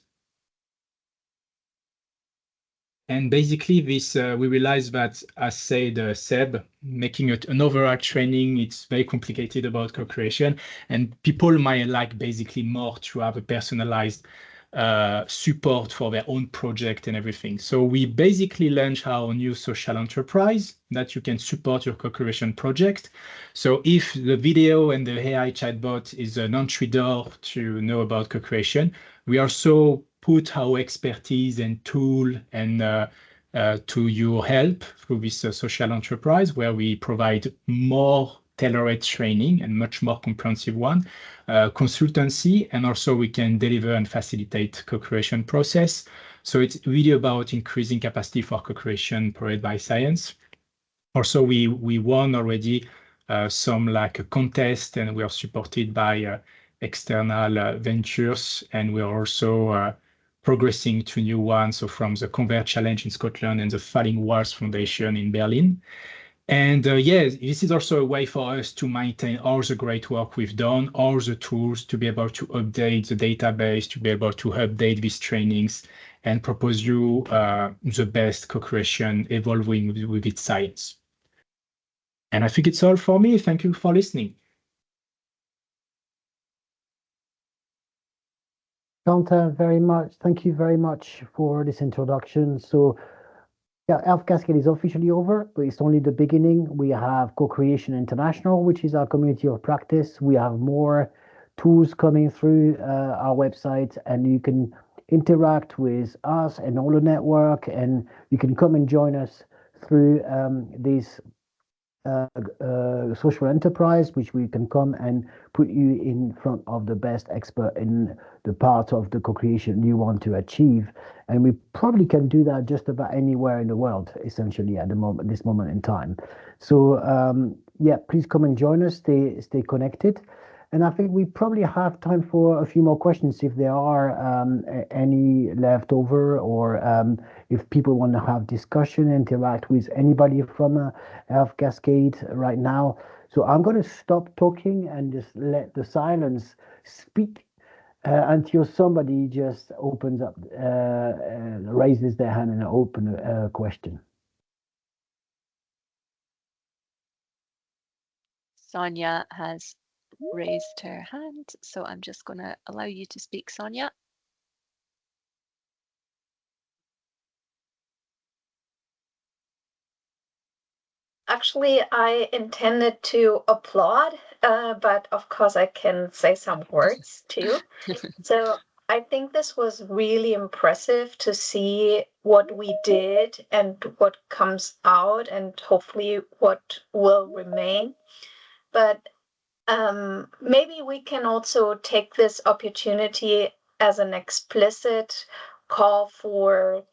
And basically this, we realized that, as said Seb, making an overall training, it's very complicated about co-creation, and people might like basically more to have a personalized support for their own project and everything. So we basically launched our new social enterprise that you can support your co-creation project. So if the video and the AI chatbot is an entry door to know about co-creation, we also put our expertise and tool and to your help through this social enterprise, where we provide more tailored training and much more comprehensive one, consultancy, and also we can deliver and facilitate co-creation process. So it's really about increasing capacity for co-creation powered by science. Also, we won already some a contest, and we are supported by external ventures, and we are also progressing to new ones, so from the Convert Challenge in Scotland and the Falling Walls Foundation in Berlin. And yes, this is also a way for us to maintain all the great work we've done, all the tools to be able to update the database, to be able to update these trainings and propose you the best co-creation evolving with its science. And I think it's all for me. Thank you for listening. Quentin, very much. Thank you very much for this introduction. So, yeah, Elf Cascade is officially over, but it's only the beginning. We have Co-Creation International, which is our community of practice. We have more tools coming through our website, and you can interact with us and all the network, and you can come and join us through this social enterprise, which we can come and put you in front of the best expert in the part of the co-creation you want to achieve. And we probably can do that just about anywhere in the world, essentially, at the moment, this moment in time. So yeah, please come and join us, stay connected. And I think we probably have time for a few more questions if there are any left over, or if people want to have discussion, interact with anybody from Elf Cascade right now. So I'm going to stop talking and just let the silence speak until somebody just opens up, raises their hand and open a question. Sonia has raised her hand, so I'm just going to allow you to speak, Sonia. Actually, I intended to applaud, but of course I can say some words too. So I think this was really impressive to see what we did and what comes out, and hopefully what will remain. But maybe we can also take this opportunity as an explicit call for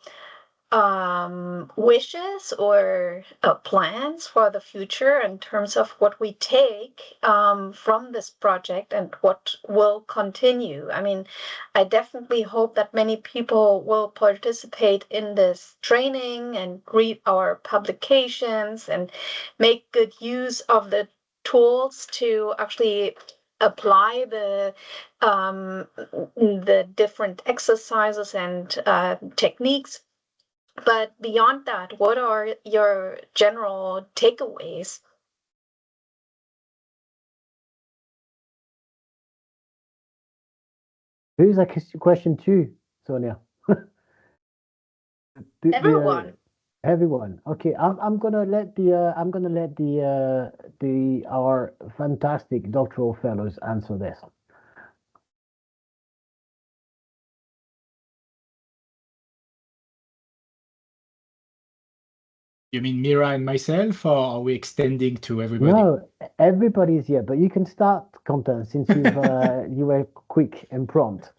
wishes or plans for the future in terms of what we take from this project and what will continue. I mean, I definitely hope that many people will participate in this training and read our publications and make good use of the tools to actually apply the different exercises and techniques. But beyond that, what are your general takeaways? Who's that question to, Sonia? Everyone. Everyone. Okay, I'm gonna let our fantastic doctoral fellows answer this. You mean Mira and myself, or are we extending to everybody? No, everybody's here, but you can start, Quentin, since you were quick and prompt.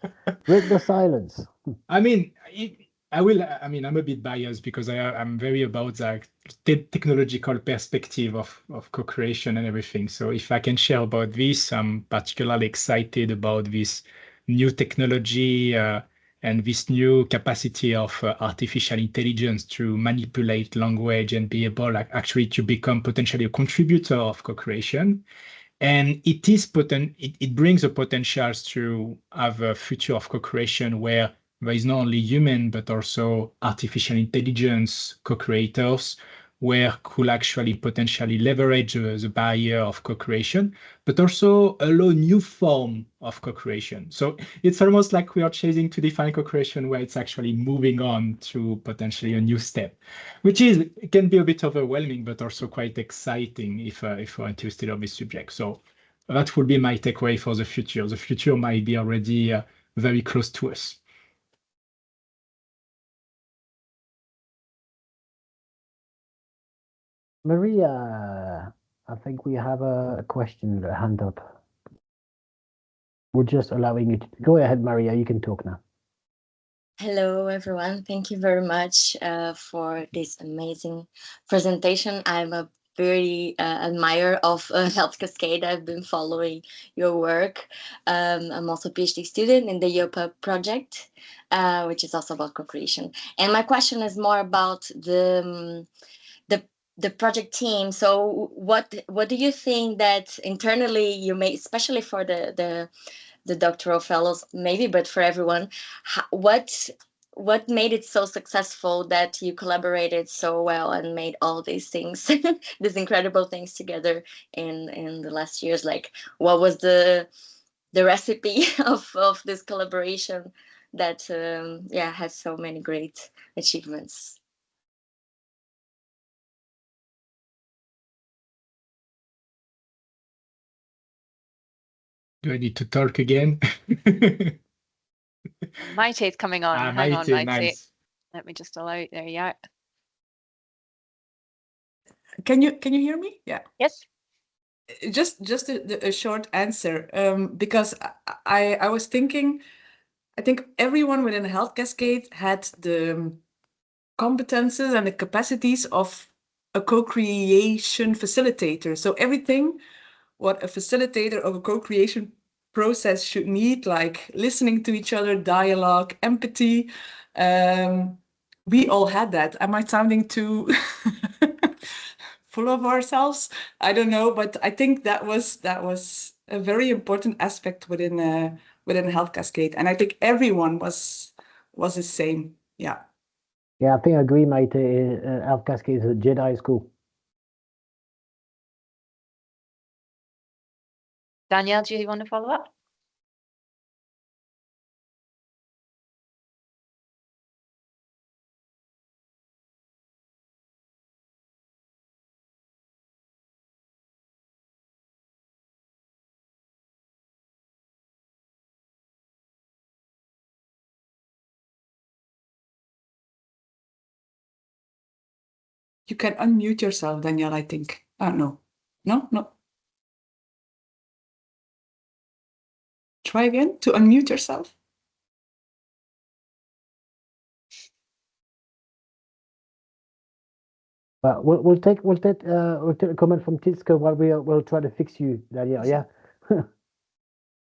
Break the silence. I mean, I'm a bit biased because I'm very about that technological perspective of co-creation and everything. So if I can share about this, I'm particularly excited about this new technology and this new capacity of artificial intelligence to manipulate language and be able actually to become potentially a contributor of co-creation. And it brings the potentials to have a future of co-creation where there is not only human, but also artificial intelligence co-creators, where could actually potentially leverage the barrier of co-creation, but also allow new form of co-creation. So it's almost like we are chasing to define co-creation where it's actually moving on to potentially a new step, which can be a bit overwhelming, but also quite exciting if we're interested in this subject. So that would be my takeaway for the future. The future might be already very close to us. Maria, I think we have a question, a hand up. We're just allowing you to go ahead, Maria. You can talk now. Hello, everyone. Thank you very much for this amazing presentation. I'm a very admirer of Health Cascade. I've been following your work. I'm also a PhD student in the YOPA project, which is also about co-creation. And my question is more about the project team. So what do you think that internally you may, especially for the doctoral fellows maybe, but for everyone, what made it so successful that you collaborated so well and made all these things, these incredible things together in the last years? Like, what was the the recipe of this collaboration that has so many great achievements. Do I need to talk again? Maite's coming on. Hang on, Maite, Maite. nice. Let me just allow it. There you are. Can you hear me? Yeah. Yes. Just a short answer, because I was thinking, I think everyone within the Health Cascade had the competences and the capacities of a co-creation facilitator. So everything what a facilitator of a co-creation process should need, like listening to each other, dialogue, empathy. We all had that. Am I sounding too full of ourselves? I don't know, but I think that was a very important aspect within Health Cascade, and I think everyone was the same. Yeah. Yeah, I think I agree, mate. Health Cascade is a Jedi school. Danielle, do you want to follow up? You can unmute yourself, Danielle, I think. No. No. Try again to unmute yourself. We'll take a comment from Titska while we'll try to fix you, Danielle. Yeah.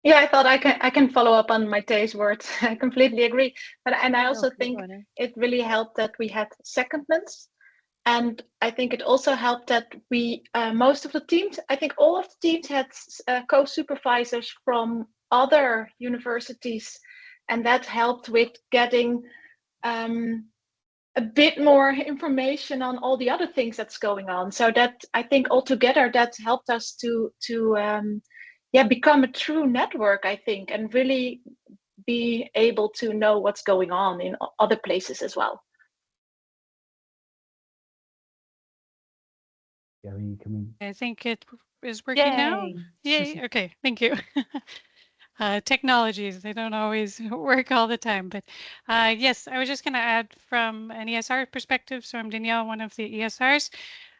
Yeah, I thought I can follow up on Maite's words. I completely agree. And I also think it really helped that we had secondments. And I think it also helped that we, most of the teams, I think all of the teams had co-supervisors from other universities. And that helped with getting a bit more information on all the other things that's going on. So that I think altogether that helped us to become a true network, I think, and really be able to know what's going on in other places as well. I think it is working now. Yay. Okay, thank you. Technologies, they don't always work all the time, but yes, I was just going to add from an ESR perspective. So I'm Danielle, one of the ESRs.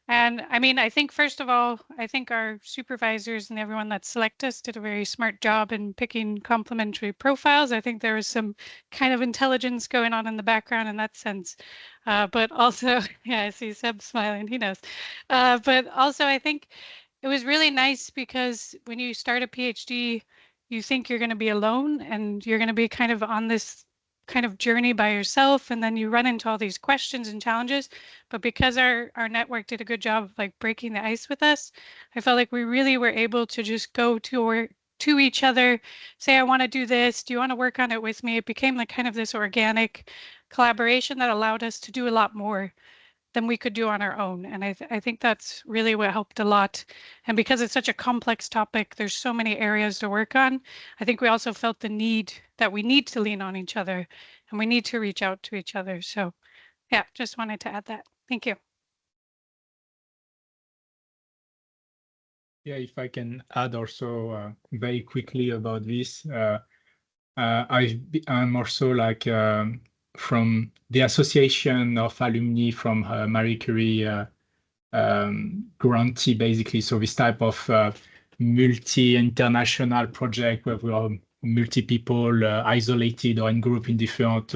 And I mean, I think first of all, I think our supervisors and everyone that select us did a very smart job in picking complementary profiles. I think there was some kind of intelligence going on in the background in that sense. But also, yeah, I see Seb smiling, he knows. But also I think it was really nice because when you start a PhD, you think you're going to be alone and you're going to be kind of on this kind of journey by yourself, and then you run into all these questions and challenges. But because our network did a good job of like breaking the ice with us, I felt like we really were able to just go to each other, say, I want to do this, do you want to work on it with me? It became like kind of this organic collaboration that allowed us to do a lot more than we could do on our own. And I think that's really what helped a lot. And because it's such a complex topic, there's so many areas to work on. I think we also felt the need that we need to lean on each other and we need to reach out to each other. So yeah, just wanted to add that. Thank you. Yeah, if I can add also very quickly about this, I'm also like from the Association of Alumni from Marie Curie grantee, basically. So this type of multi-international project where we are multi-people isolated or in group in different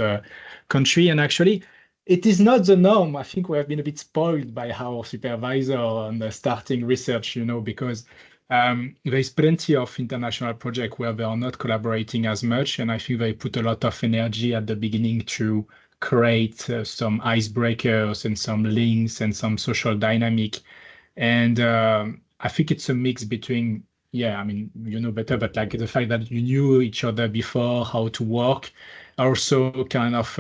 countries. And actually, it is not the norm. I think we have been a bit spoiled by our supervisor on starting research, because there is plenty of international projects where they are not collaborating as much. And I think they put a lot of energy at the beginning to create some icebreakers and some links and some social dynamic. And I think it's a mix between, I mean, you know better, but like the fact that you knew each other before, how to work, also kind of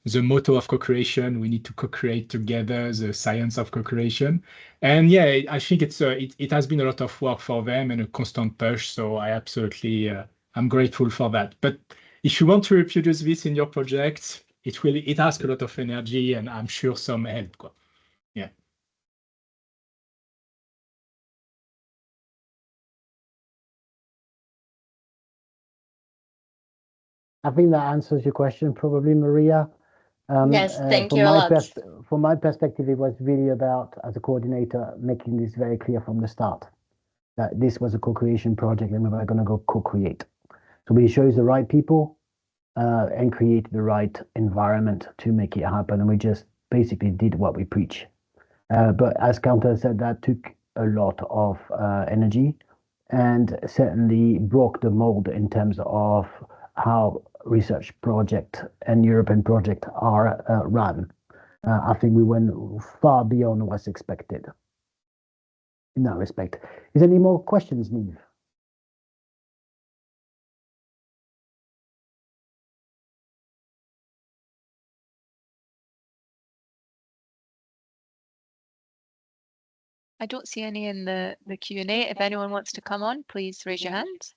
the motto of co-creation. We need to co-create together, the science of co-creation. And yeah, I think it has been a lot of work for them and a constant push. So I absolutely, I'm grateful for that. But if you want to reproduce this in your project, it asks a lot of energy and I'm sure some help. Yeah. I think that answers your question, probably, Maria. Yes, thank you a lot. From my perspective, it was really about, as a coordinator, making this very clear from the start that this was a co-creation project and we were going to go co-create. So we chose the right people and create the right environment to make it happen. And we just basically did what we preach. But as Counter said, that took a lot of energy and certainly broke the mold in terms of how research project and European project are run. I think we went far beyond what's expected in that respect. Is there any more questions, Niamh? I don't see any in the Q&A. If anyone wants to come on, please raise your hand.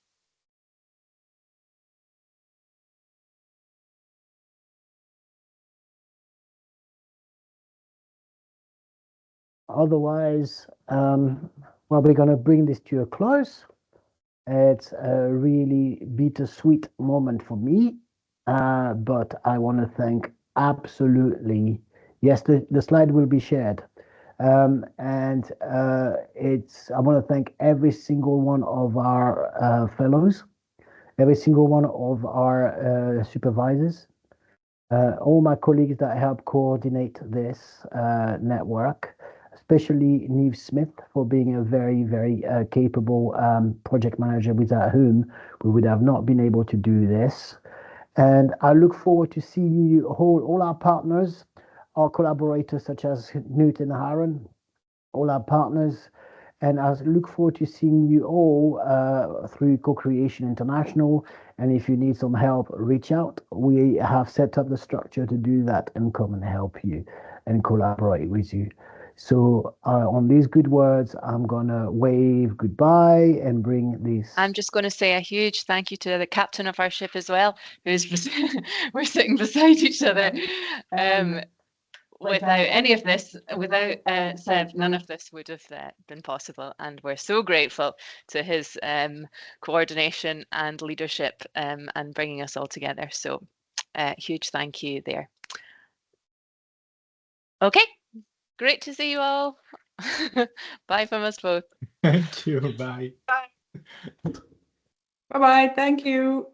Otherwise, well, we're going to bring this to a close. It's a really bittersweet moment for me, but I want to thank absolutely, yes, the slide will be shared. I want to thank every single one of our fellows, every single one of our supervisors, all my colleagues that help coordinate this network, especially Niamh Smith for being a very, very capable project manager without whom we would have not been able to do this. And I look forward to seeing you all our partners, our collaborators such as Knud and Aaron, all our partners. And I look forward to seeing you all through Co-Creation International. And if you need some help, reach out. We have set up the structure to do that and come and help you and collaborate with you. So on these good words, I'm going to wave goodbye and bring this. I'm just going to say a huge thank you to the captain of our ship as well, who's we're sitting beside each other. Without any of this, without Seb, none of this would have been possible. And we're so grateful to his coordination and leadership and bringing us all together. So huge thank you there. Okay, great to see you all. Bye from us both. Thank you. Bye. Bye. Bye-bye. Thank you.